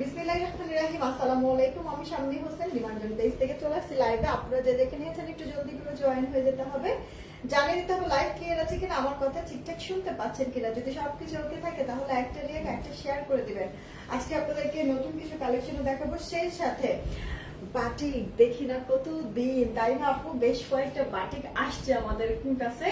বিসমিল্লাহির রহমানির রহিম। আসসালামু আলাইকুম। আমি শাম্মী হোসেন নিমানজন পেজ থেকে চলে আসছি লাইভে। আপনারা যে দেখে নিয়েছেন একটু জলদি করে জয়েন হয়ে যেতে হবে, জানিয়ে দিতে হবে লাইভ ক্লিয়ার আছে কিনা, আমার কথা ঠিকঠাক শুনতে পাচ্ছেন কিনা। যদি সবকিছু ওকে থাকে তাহলে একটা রিয়েক্ট একটা শেয়ার করে দিবেন। আজকে আপনাদেরকে নতুন কিছু কালেকশন দেখাবো, সেই সাথে বাটিক দেখি না কতদিন, তাই না আপু? বেশ কয়েকটা বাটিক আসছে আমাদের কাছে,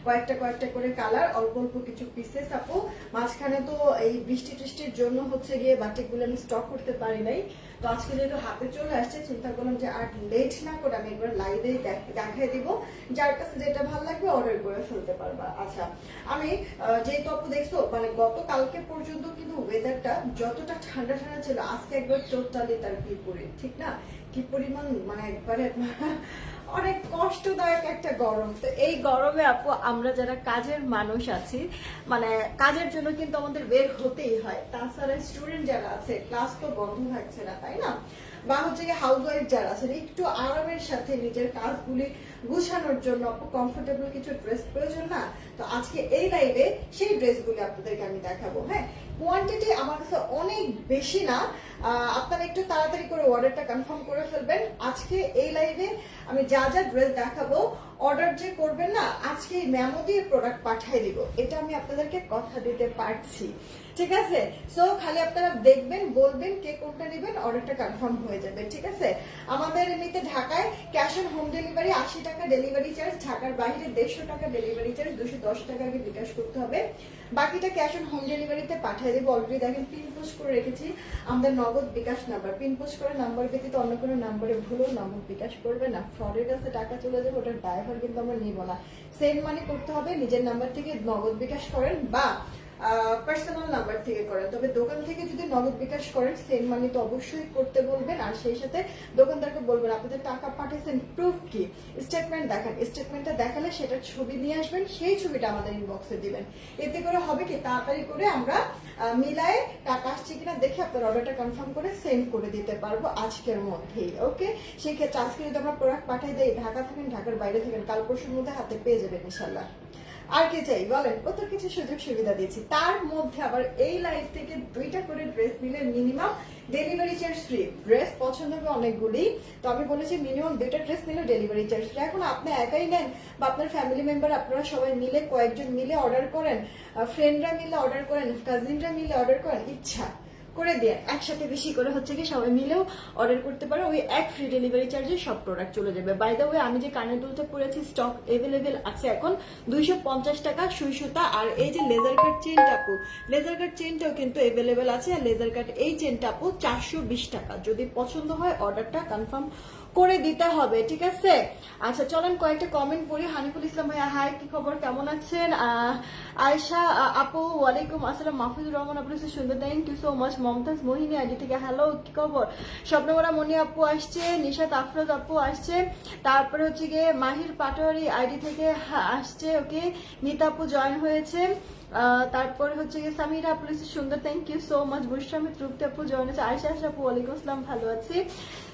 কয়েকটা করে কালার, অল্প অল্প কিছু পিসেস আপু। মাঝখানে তো এই বৃষ্টি টিষ্টির জন্য হচ্ছে গিয়ে বাটিক গুলো আমি স্টক করতে পারি নাই, তো আজকে যেহেতু হাতে চলে আসছে চিন্তা করলাম যে আর লেট না করে আমি একবার লাইভে দেখাই দিব, যার কাছে যেটা ভালো লাগবে অর্ডার করে ফেলতে পারবা। আচ্ছা, আমি যেহেতু আপু দেখছো মানে গতকালকে পর্যন্ত কিন্তু ওয়েদারটা যতটা ঠান্ডা ঠান্ডা ছিল, আজকে একবার টোটালি তার বিপরীত, ঠিক না? কি পরিমাণ মানে একবারে অনেক কষ্টদায়ক একটা গরম। তো এই গরমে আপু আমরা যারা কাজের মানুষ আছি, মানে কাজের জন্য কিন্তু আমাদের বের হতেই হয়। তাছাড়া স্টুডেন্ট যারা আছে ক্লাস তো বন্ধ থাকছে না, তাই না? বা হচ্ছে কি হাউস ওয়াইফ যারা আছেন, একটু আরামের সাথে নিজের কাজগুলি গুছানোর জন্য আপু কমফোর্টেবল কিছু ড্রেস প্রয়োজন না? তো আজকে এই লাইভে সেই ড্রেসগুলি আপনাদেরকে আমি দেখাবো। হ্যাঁ, কোয়ান্টিটি আমার কাছে অনেক বেশি না, আপনারা একটু তাড়াতাড়ি করে অর্ডারটা কনফার্ম করে ফেলবেন। আজকে এই লাইভে আমি যা যা ড্রেস দেখাবো, অর্ডার যে করবেন না, আজকে মেমো দিয়ে প্রোডাক্ট পাঠিয়ে দিব, এটা আমি আপনাদেরকে কথা দিতে পারছি, ঠিক আছে? সো খালি আপনারা দেখবেন, বলবেন কে কোনটা নেবেন, অর্ডারটা কনফার্ম হয়ে যাবে, ঠিক আছে? আমাদের এমনিতে ঢাকায় ক্যাশ অন হোম ডেলিভারি 80 টাকা ডেলিভারি চার্জ, ঢাকার বাইরে 150 টাকা ডেলিভারি চার্জ, 210 টাকা আগে বিকাশ করতে হবে, বাকিটা ক্যাশ অন হোম ডেলিভারিতে পাঠিয়ে দেবো। অলরেডি দেখেন পিন পোস্ট করে রেখেছি আমাদের নগদ বিকাশ নাম্বার, পিন পোস্ট করে নাম্বার ব্যতীত অন্য কোনো নাম্বারে ভুলও নগদ বিকাশ করবে না, ফ্রডের কাছে টাকা চলে যাবে, ওটার ড্রাইভার কিন্তু আমরা নিব না। সেন্ড মানি করতে হবে, নিজের নাম্বার থেকে নগদ বিকাশ করেন বা পার্সোনাল নাম্বার থেকে করেন। তবে দোকান থেকে যদি নগদ বিকাশ করেন সেন্ড মানি তো অবশ্যই করতে বলবেন, আর সেই সাথে দোকানদারকে বলবেন আপনাদের টাকা পাঠিয়েছেন প্রুফ কি, স্টেটমেন্ট দেখান, স্টেটমেন্টটা দেখালে সেটার ছবি নিয়ে আসবেন, সেই ছবিটা আমাদের ইনবক্সে দিবেন। এতে করে হবে কি তাড়াতাড়ি করে আমরা মিলায়ে টাকা আসছে কিনা দেখে আপনার অর্ডারটা কনফার্ম করে সেন্ড করে দিতে পারবো আজকের মধ্যেই। ওকে, সেই ক্ষেত্রে আজকে যদি আমরা প্রোডাক্ট পাঠিয়ে দেই, ঢাকা থাকেন ঢাকার বাইরে থাকেন, কাল পরশুর মধ্যে হাতে পেয়ে যাবেন ইনশাল্লাহ। আর কি চাই বলেন? কত কিছু সুযোগ সুবিধা দিয়েছি, তার মধ্যে আবার এই লাইফ থেকে 2টা করে ড্রেস নিলে minimum delivery charge free. Dress পছন্দ হবে অনেকগুলি, তো আমি বলেছি মিনিমাম 2টা ড্রেস নিলে ডেলিভারি চার্জ ফ্রি। এখন আপনি একাই নেন বা আপনার ফ্যামিলি মেম্বার, আপনারা সবাই মিলে কয়েকজন মিলে অর্ডার করেন, ফ্রেন্ডরা মিলে অর্ডার করেন, কাজিনরা মিলে অর্ডার করেন, ইচ্ছা করে দিয়ে একসাথে বেশি করে হচ্ছে কি সবাই মিলেও অর্ডার করতে পারো, ওই এক ফ্রি ডেলিভারি চার্জে সব প্রোডাক্ট চলে যাবে। বাই দ্য ওয়ে আমি যে কানের দুলটা পরেছি স্টক এভেলেবেল আছে এখন 250 টাকা সুই সুতা, আর এই যে লেজার কাট চেনটা আপু, লেজার কাট চেনটাও কিন্তু এভেলেবেল আছে, আর লেজার কাট এই চেনটা আপু 420 টাকা। যদি পছন্দ হয় অর্ডারটা কনফার্ম করে দিতে হবে, ঠিক আছে? আচ্ছা চলেন কয়েকটা কমেন্ট পড়ি। হানিফুল ইসলাম ভাইয়া হাই, কি খবর, কেমন আছেন? আয়েশা আপু ওয়ালাইকুম আসসালাম, মাহফুজুর রহমান আপু সুন্দর, thank you so much. Mumtaz Mohini ID থেকে হ্যালো, কি খবর? স্বপ্নমরা মনি আপু আসছে, নিশাত আফরোজ আপু আসছে, তারপরে হচ্ছে গিয়ে মাহির পাটোয়ারি আইডি থেকে আসছে, ওকে। মিতা আপু জয়েন হয়েছে, তারপরে হচ্ছে গিয়ে সামিরা আপু সুন্দর, থ্যাংক ইউ সো মাচ। বুশরামি তৃপ্তি আপু জয়েন হয়েছে, আয়েশা আপু ওয়ালাইকুম আসসালাম, ভালো আছি,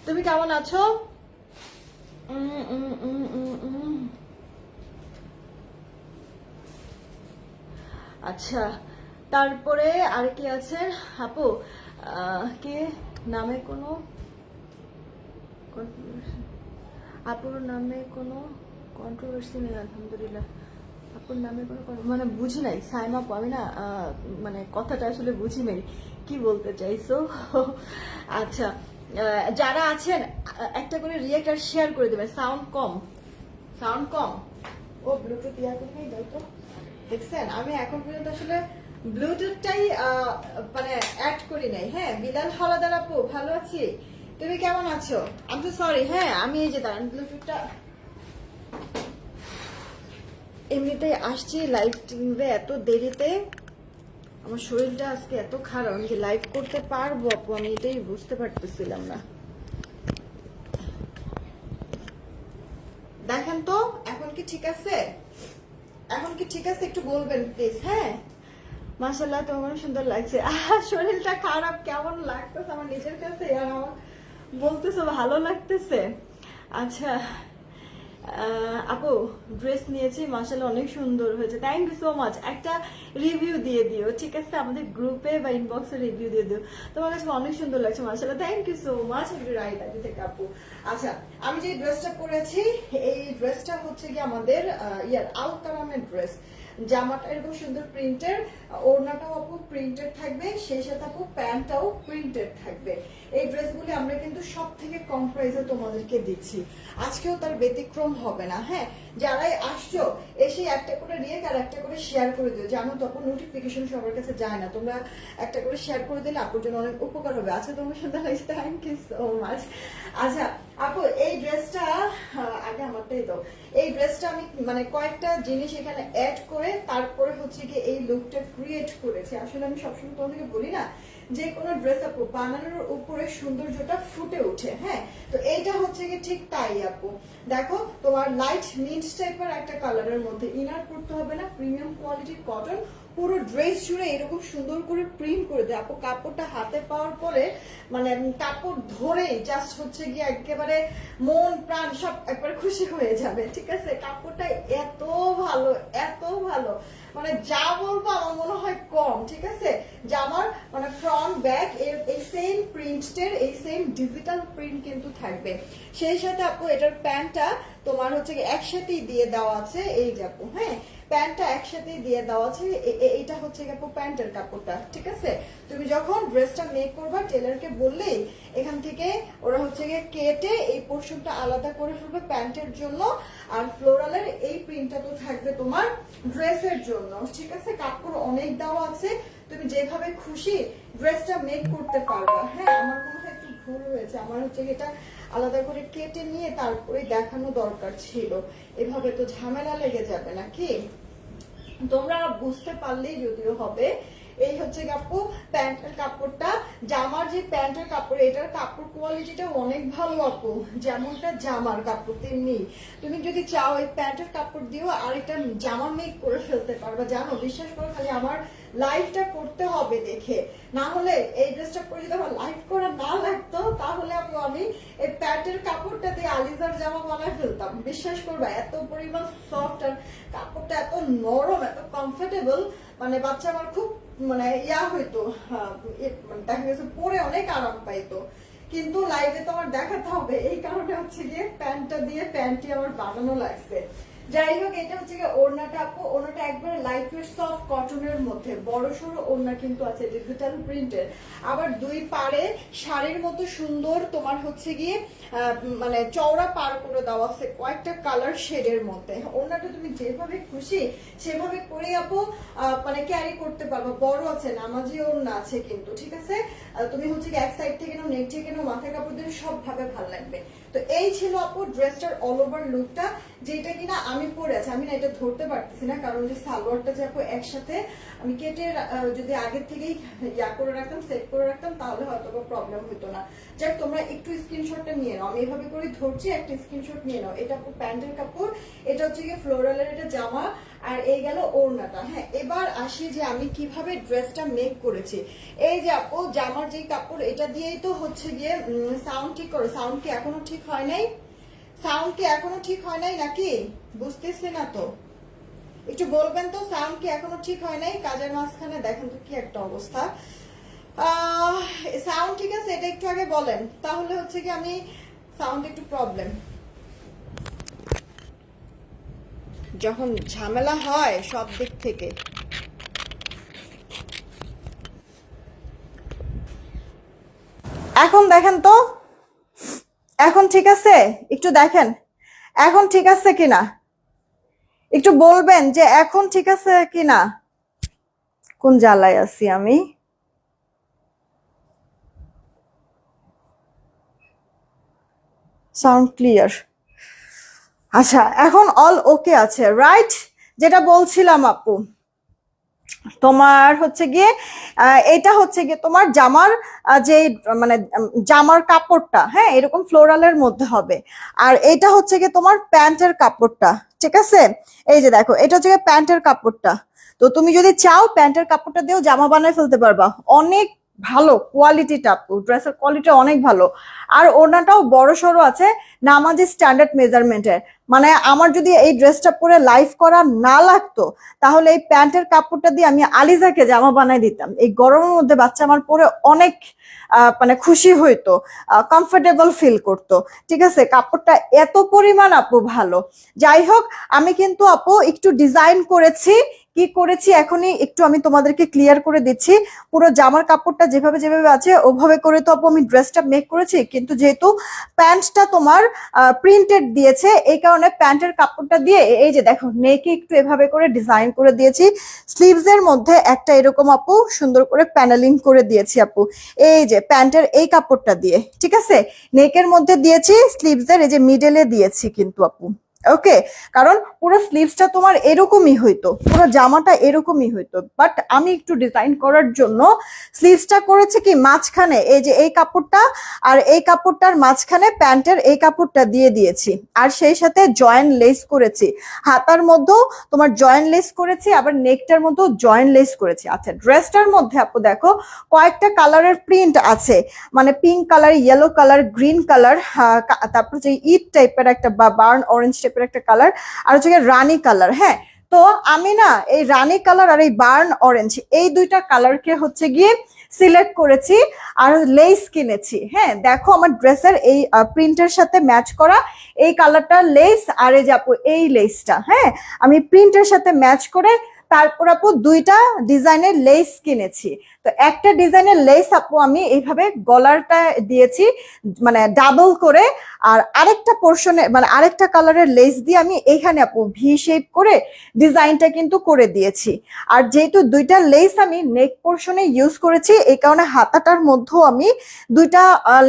তুমি কেমন আছো? আচ্ছা, তারপরে আর কি আছেন আপু? কে নামে কোনো আপুর নামে কোনো কন্ট্রোভার্সি নেই আলহামদুলিল্লাহ। আপুর নামে কোনো মানে বুঝি নাই সাইমা আপু, আমি না মানে কথাটা আসলে বুঝি নাই কি বলতে চাইছো। আচ্ছা, যারা আছেন একটা করে রিয়েক্ট আর শেয়ার করে দেবেন। সাউন্ড কম, সাউন্ড কম। ও ব্লুটুথ ইয়া করে দাও তো। দেখছেন আমি এখন পর্যন্ত আসলে ব্লুটুথটাই মানে অ্যাড করি নাই। হ্যাঁ, বিলাল হলাদার আপু ভালো আছি, তুমি কেমন আছো? আমি তো সরি, হ্যাঁ আমি এই যে দাঁড়ান ব্লুটুথটা এমনিতেই আসছি লাইভ টিভে এত দেরিতে, আমার শরীরটা আজকে এত খারাপ, আমি যে লাইভ করতে পারবো আপু আমি এটাই বুঝতে পারতেছিলাম না। দেখেন তো এখন কি ঠিক আছে? এখন কি ঠিক আছে একটু বলবেন প্লিজ। হ্যাঁ, মাশাআল্লাহ তোমার সুন্দর লাগছে। শরীরটা খারাপ, কেমন লাগতেছে আমার নিজের কাছে, আর আমার বলতেছো ভালো লাগতেছে। আচ্ছা আপু ড্রেস নিয়েছি মাশাআল্লাহ অনেক সুন্দর হয়েছে, থ্যাংক ইউ সো মাচ। একটা রিভিউ দিয়ে দিও, ঠিক আছে? আমাদের গ্রুপে বা ইনবক্সে রিভিউ দিয়ে দিও, তোমার কাছে অনেক সুন্দর লাগছে মাশাআল্লাহ, thank you so much. Right আগে থেকে আপু। আচ্ছা, আমি যে ড্রেসটা পরেছি এই ড্রেসটা হচ্ছে কি আমাদের আল কালামের ড্রেস। জামাটা এরকম সুন্দর প্রিন্টের, ওড়নাটাও আপু প্রিন্টেড থাকবে, সেই সাথে আপু প্যান্টটাও প্রিন্টেড থাকবে। এই ড্রেসগুলি আমরা কিন্তু সব থেকে কম প্রাইসে তোমাদেরকে দিচ্ছি, আজকেও তার ব্যতিক্রম হবে না। হ্যাঁ, যারাই আসছো এসে একটা করে রিয়েক আর একটা করে শেয়ার করে দিও, জানো তখন নোটিফিকেশন সবার কাছে যায় না, তোমরা একটা করে শেয়ার করে দিলে আপুর জন্য অনেক উপকার হবে। আচ্ছা, তোমার সুন্দর লাগছে, থ্যাংক ইউ সো মাচ। আচ্ছা আপু, এই ড্রেসটা আগে আমারটাই দাও। এই ড্রেসটা আমি মানে কয়েকটা জিনিস এখানে অ্যাড করে তারপরে হচ্ছে কি এই লুকটা ক্রিয়েট করেছি। আসলে আমি সবসময় তোমাদেরকে বলি না, যে কোনো ড্রেস আপু বানানোর উপরে সৌন্দর্যটা ফুটে ওঠে। হ্যাঁ, তো এইটা হচ্ছে কি ঠিক তাই আপু। দেখো, তোমার লাইট মিন্ট টাইপের একটা কালারের মধ্যে, ইনার করতে হবে না, প্রিমিয়াম কোয়ালিটির কটন, পুরো ড্রেস জুড়ে এরকম সুন্দর করে প্রিন্ট করে দেয় আপু। কাপড়টা হাতে পাওয়ার পরে মানে কাপড় ধরেই জাস্ট হচ্ছে গিয়ে একেবারে মন প্রাণ সব একবারে খুশি হয়ে যাবে, ঠিক আছে? কাপড়টা এত ভালো, এত ভালো, মানে যা বলবো আমার মনে হয় কম, ঠিক আছে? জামার মানে ফ্রন্ট ব্যাক এই সেম প্রিন্টের, এই সেম ডিজিটাল প্রিন্ট কিন্তু থাকবে। সেই সাথে আপু এটার প্যান্টটা তোমার হচ্ছে একসাথেই দিয়ে দেওয়া আছে, এই যে আপু, হ্যাঁ প্যান্টটা একসাথেই দিয়ে দেওয়া আছে। এটা হচ্ছে আপু প্যান্টের কাপড়টা, ঠিক আছে? তুমি যখন ড্রেসটা মেক করবা টেলারকে বললেই এখান থেকে ওরা হচ্ছে গিয়ে কেটে এই পোর্শনটা আলাদা করে ফেলবে প্যান্টের জন্য, আর ফ্লোরালের এই প্রিন্টটা তো থাকবে তোমার ড্রেসের জন্য, ঠিক আছে? কাপড় অনেক দেওয়া আছে, তুমি যেভাবে খুশি ড্রেসটা মেক করতে পারবা। হ্যাঁ, আমার মনে হয় একটু ভুল হয়েছে, আমার হচ্ছে এটা আলাদা করে কেটে নিয়ে তারপরে দেখানো দরকার ছিল, এভাবে তো ঝামেলা লেগে যাবে নাকি? তোমরা বুঝতে পারলেই যদিও হবে। এই হচ্ছে আপু প্যান্টের কাপড়টা। জামার যে প্যান্টের কাপড়, এটার কাপড় কোয়ালিটিটা অনেক ভালো আপু, যেমনটা জামার কাপড় তেমনি। তুমি যদি চাও এই প্যান্টের কাপড় দিও আর এটা জামা মেক করে ফেলতে পারবা, জানো বিশ্বাস করো, খালি আমার লাইভটা করতে হবে দেখে, না হলে এই ড্রেসটা পরে যদি আমার লাইভ করা না লাগতো তাহলে আপু আমি এই প্যান্টের কাপড়টা দিয়ে আলিজার জামা বানায় ফেলতাম, বিশ্বাস করবা। এত পরিমাণ সফট আর কাপড়টা এত নরম, এত কমফোর্টেবল, মানে বাচ্চা আমার খুব মানে হইতো, দেখা গেছে পরে অনেক আরাম পাইতো। কিন্তু লাইভে তো আমার দেখাতে হবে, এই কারণে হচ্ছে গিয়ে প্যান্টটা দিয়ে প্যান্টটি আমার বানানো লাগছে। যাই হোক, এটা হচ্ছে গিয়ে ওড়নাটা আপু, ওড়নাটা একবারে লাইট ওয়েট সফট কটনের মধ্যে, বড় সড়ো ওড়না কিন্তু আছে ডিজিটাল প্রিন্টের, আবার দুই পাড়ে শাড়ির মতো সুন্দর তোমার হচ্ছে গিয়ে মানে চওড়া পার করে দেওয়া আছে কয়েকটা কালার শেডের মধ্যে। ওড়নাটা তুমি যেভাবে খুশি সেভাবে করে আপু মানে ক্যারি করতে পারবো, বড় আছে, নামাজি ওড়না আছে কিন্তু, ঠিক আছে? তুমি হচ্ছে কি এক সাইড থেকে নাও, নেক থেকে নাও, মাথায় কাপড় দিয়ে সব ভাবে ভালো লাগবে। তো এই ছিল আপু ড্রেসটার অল ওভার লুকটা, যেটা কিনা আমি পরে আছি। আমি না এটা ধরতে পারতেছি না, কারণ যে সালোয়ারটা যে আপু একসাথে আমি কেটে যদি আগের থেকেই করে রাখতাম, সেট করে রাখতাম, তাহলে হয়তো প্রবলেম হতো না। যাক, তোমরা একটু স্ক্রিনশটটা নিয়ে নাও, আমি এভাবে করে ধরছি, একটা স্ক্রিনশট নিয়ে নাও। এটা আপু প্যান্টের কাপড়, এটা হচ্ছে গিয়ে ফ্লোরালের এটা জামা, আর এই গেল ওড়নাটা। হ্যাঁ, এবার আসি যে আমি কিভাবে ড্রেসটা মেক করেছি। এই যে আপু জামার যে কাপড়, এটা দিয়েই তো হচ্ছে গিয়ে সাউন্ড ঠিক করো। সাউন্ড কি এখনো ঠিক হয় নাই? সাউন্ড কি এখনো ঠিক হয় নাই নাকি? বুঝতেছি না তো, একটু বলবেন তো, সাউন্ড কি এখনো ঠিক হয় নাই? কাজের মাঝখানে দেখেন তো কি একটা অবস্থা। সাউন্ড ঠিক আছে? এটা একটু আগে বলেন, তাহলে হচ্ছে কি আমি সাউন্ড একটু প্রবলেম, যখন ঝামেলা হয় সব দিক থেকে। এখন দেখেন তো, এখন ঠিক আছে? একটু দেখেন এখন ঠিক আছে কিনা, একটু বলবেন যে এখন ঠিক আছে কিনা। কোন জ্বালায় আছি আমি? Sound clear? আচ্ছা, এখন অল ওকে আছে, রাইট? যেটা বলছিলাম আপু, তোমার হচ্ছে গিয়ে এটা হচ্ছে গিয়ে তোমার জামার যে মানে জামার কাপড়টা, হ্যাঁ এরকম ফ্লোরালের মধ্যে হবে, আর এটা হচ্ছে গিয়ে তোমার প্যান্টের কাপড়টা, ঠিক আছে? এই যে দেখো, এটা হচ্ছে প্যান্টের কাপড়টা। তো তুমি যদি চাও প্যান্টের কাপড়টা দিয়েও জামা বানায় ফেলতে পারবা, অনেক ভালো কোয়ালিটিটা আপু, ড্রেসের কোয়ালিটি অনেক ভালো। আর ওড়নাটাও বড় সড়ো আছে, নামাজি স্ট্যান্ডার্ড মেজারমেন্টের। মানে আমার যদি এই ড্রেসটা পরে লাইভ করা না লাগতো, তাহলে এই প্যান্টের কাপড়টা দিয়ে আমি আলিজাকে জামা বানাই দিতাম। এই গরমের মধ্যে বাচ্চা আমার পরে অনেক মানে খুশি হইতো, কমফোর্টেবল ফিল করতো। ঠিক আছে, কাপড়টা এত পরিমাণ আপু ভালো। যাই হোক, আমি কিন্তু আপু একটু ডিজাইন করেছি। কি করেছি এখনই একটু আমি তোমাদেরকে ক্লিয়ার করে দিচ্ছি। পুরো জামার কাপড়টা যেভাবে যেভাবে আছে ওভাবে করে তো আপু আমি ড্রেসটা মেক করেছি, কিন্তু যেহেতু প্যান্টটা তোমার প্রিন্টেড দিয়েছে, এই কারণে প্যান্টের কাপড়টা দিয়ে এই যে দেখো নেকে একটু এভাবে করে ডিজাইন করে দিয়েছি। স্লিভস এর মধ্যে একটা এরকম আপু সুন্দর করে প্যানেলিং করে দিয়েছি আপু, এই যে প্যান্টের এই কাপড়টা দিয়ে। ঠিক আছে, নেকের মধ্যে দিয়েছি, স্লিভস এর এই যে মিডলে দিয়েছি কিন্তু আপু। ওকে, কারণ পুরো স্লিভসটা তোমার এরকমই হইতো, পুরো জামাটা এরকমই হইতো, বাট আমি একটু ডিজাইন করার জন্য স্লিভসটা করেছি কি মাঝখানে এই যে এই কাপড়টা, আর এই কাপড়টার মাঝখানে প্যান্টের এই কাপড়টা দিয়ে দিয়েছি, আর সেই সাথে জয়েন্ট লেস করেছি। হাতার মধ্যেও তোমার জয়েন্ট লেস করেছি, আবার নেকটার মধ্যেও জয়েন্ট লেস করেছি। আচ্ছা, ড্রেসটার মধ্যে আপু দেখো কয়েকটা কালারের প্রিন্ট আছে, মানে pink colour, yellow colour, green colour, তারপর যে ইট টাইপের একটা বা বার্ন অরেঞ্জ টাইপের একটা কালার, আর হচ্ছে রানী কালার। হ্যাঁ, তো আমি না এই রানী কালার আর এই বার্ন অরেঞ্জ এই দুইটা কালারকে হচ্ছে গিয়ে সিলেক্ট করেছি আর লেস কিনেছি। হ্যাঁ, দেখো আমার ড্রেসের এই প্রিন্টের সাথে ম্যাচ করা এই কালারটা লেস, আর এই যে আপু এই লেসটা, হ্যাঁ আমি প্রিন্টের সাথে ম্যাচ করে তারপর আপু দুইটা ডিজাইনের লেস কিনেছি। তো একটা ডিজাইনের লেস আপু আমি এইভাবে গলারটা দিয়েছি মানে ডাবল করে, আর আরেকটা পোর্শনে মানে আরেকটা কালারের লেস দিয়ে আমি এইখানে আপু ভি শেপ করে ডিজাইনটা কিন্তু করে দিয়েছি। আর যেহেতু দুইটা লেস আমি নেক পোর্শনে ইউজ করেছি, এই কারণে হাতাটার মধ্যেও আমি দুইটা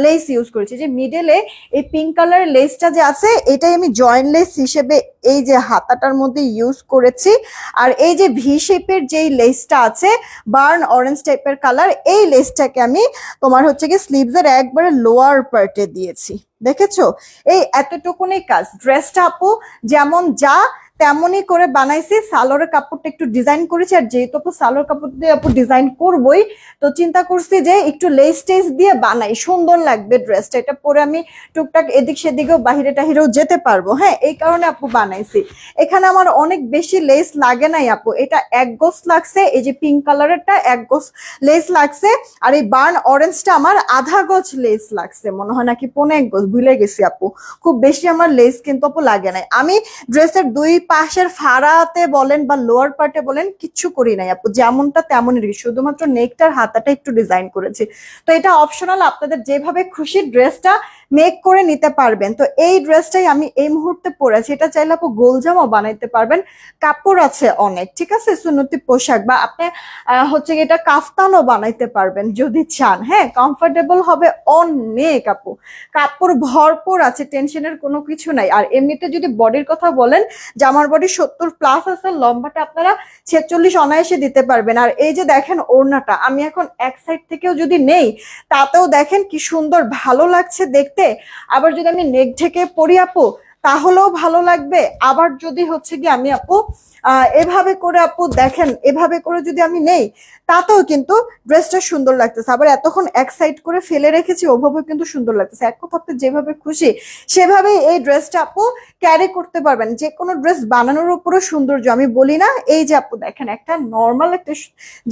লেস ইউজ করেছি। যে মিডলে এই পিঙ্ক কালারের লেসটা যে আছে এটাই আমি জয়েন্ট লেস হিসেবে এই যে হাতাটার মধ্যে ইউজ করেছি। আর এই যে ভি শেপের যেই লেসটা আছে বার্ন অরেঞ্জ টাইপের কালার, এই লেসটাকে আমি তোমার হচ্ছে কি স্লিভসের একবারে লোয়ার পার্টে দিয়েছি। দেখেছো, এই এতটুকুনি কাজ। ড্রেসটা আপু যেমন যা তেমনই করে বানাইছি, সালোয়ারের কাপড়টা একটু ডিজাইন করেছি, আর যেহেতু আপু সালোয়ার কাপড় দিয়ে আপু ডিজাইন করবই, তো চিন্তা করছি যে একটু লেস টেস দিয়ে বানাই, সুন্দর লাগবে ড্রেসটা। এটা পরে আমি টুকটাক এদিক সেদিকেও বাহিরে টাহিরেও যেতে পারবো। হ্যাঁ, এই কারণে আপু বানাইছি। এখানে আমার অনেক বেশি লেস লাগে নাই আপু, এটা এক গোছ লাগছে, এই যে পিঙ্ক কালারেরটা এক গোছ লেস লাগছে, আর এই বার্ন অরেঞ্জটা আমার আধা গোছ লেস লাগছে, মনে হয় নাকি পৌনে এক গোছ, ভুলে গেছি আপু। খুব বেশি আমার লেস কিন্তু আপু লাগে নাই। আমি ড্রেসের দুই পাশের ফাড়াতে বলেন বা লোয়ার পার্টে বলেন কিচ্ছু করি নাই আপু, যেমনটা তেমনই রেখে শুধুমাত্র নেকটার হাতাটা একটু ডিজাইন করেছি। তো এটা অপশনাল, আপনাদের যেভাবে খুশি ড্রেসটা মেক করে নিতে পারবেন। তো এই ড্রেসটাই আমি এই মুহূর্তে পরেছি, এটা চাইলে আপু গোল জামা বানাইতে পারবেন, কাপড় আছে অনেক। ঠিক আছে, সুন্নতি পোশাক বা আপনি হচ্ছে এটা কাফতানও বানাইতে পারবেন যদি চান। হ্যাঁ, কমফোর্টেবল হবে অনেক আপু, কাপড় ভরপুর আছে, টেনশনের কোনো কিছু নাই। আর এমনিতে যদি বডির কথা বলেন, জামার বডি 70+ আছে, লম্বাটা আপনারা 46 অনায়াসে দিতে পারবেন। আর এই যে দেখেন ওড়নাটা আমি এখন এক সাইড থেকেও যদি নেই, তাতেও দেখেন কি সুন্দর ভালো লাগছে দেখতে। আবার যদি আমি নেক ঢেকে পরি আপু তাহলেও ভালো লাগবে। আবার যদি হচ্ছে কি আমি আপু এভাবে করে আপু দেখেন এভাবে করে যদি আমি নেই, তাতেও কিন্তু ড্রেসটা সুন্দর লাগতেছে। আবার এতক্ষণ এক সাইড করে ফেলে রেখেছি, ওভাবে কিন্তু সুন্দর লাগতেছে। এক কথা আপনি যেভাবে খুশি সেভাবে এই ড্রেসটা আপু ক্যারি করতে পারবেন। যে কোনো ড্রেস বানানোর উপরও সৌন্দর্য, আমি বলি না, এই যে আপু দেখেন একটা নর্মাল একটা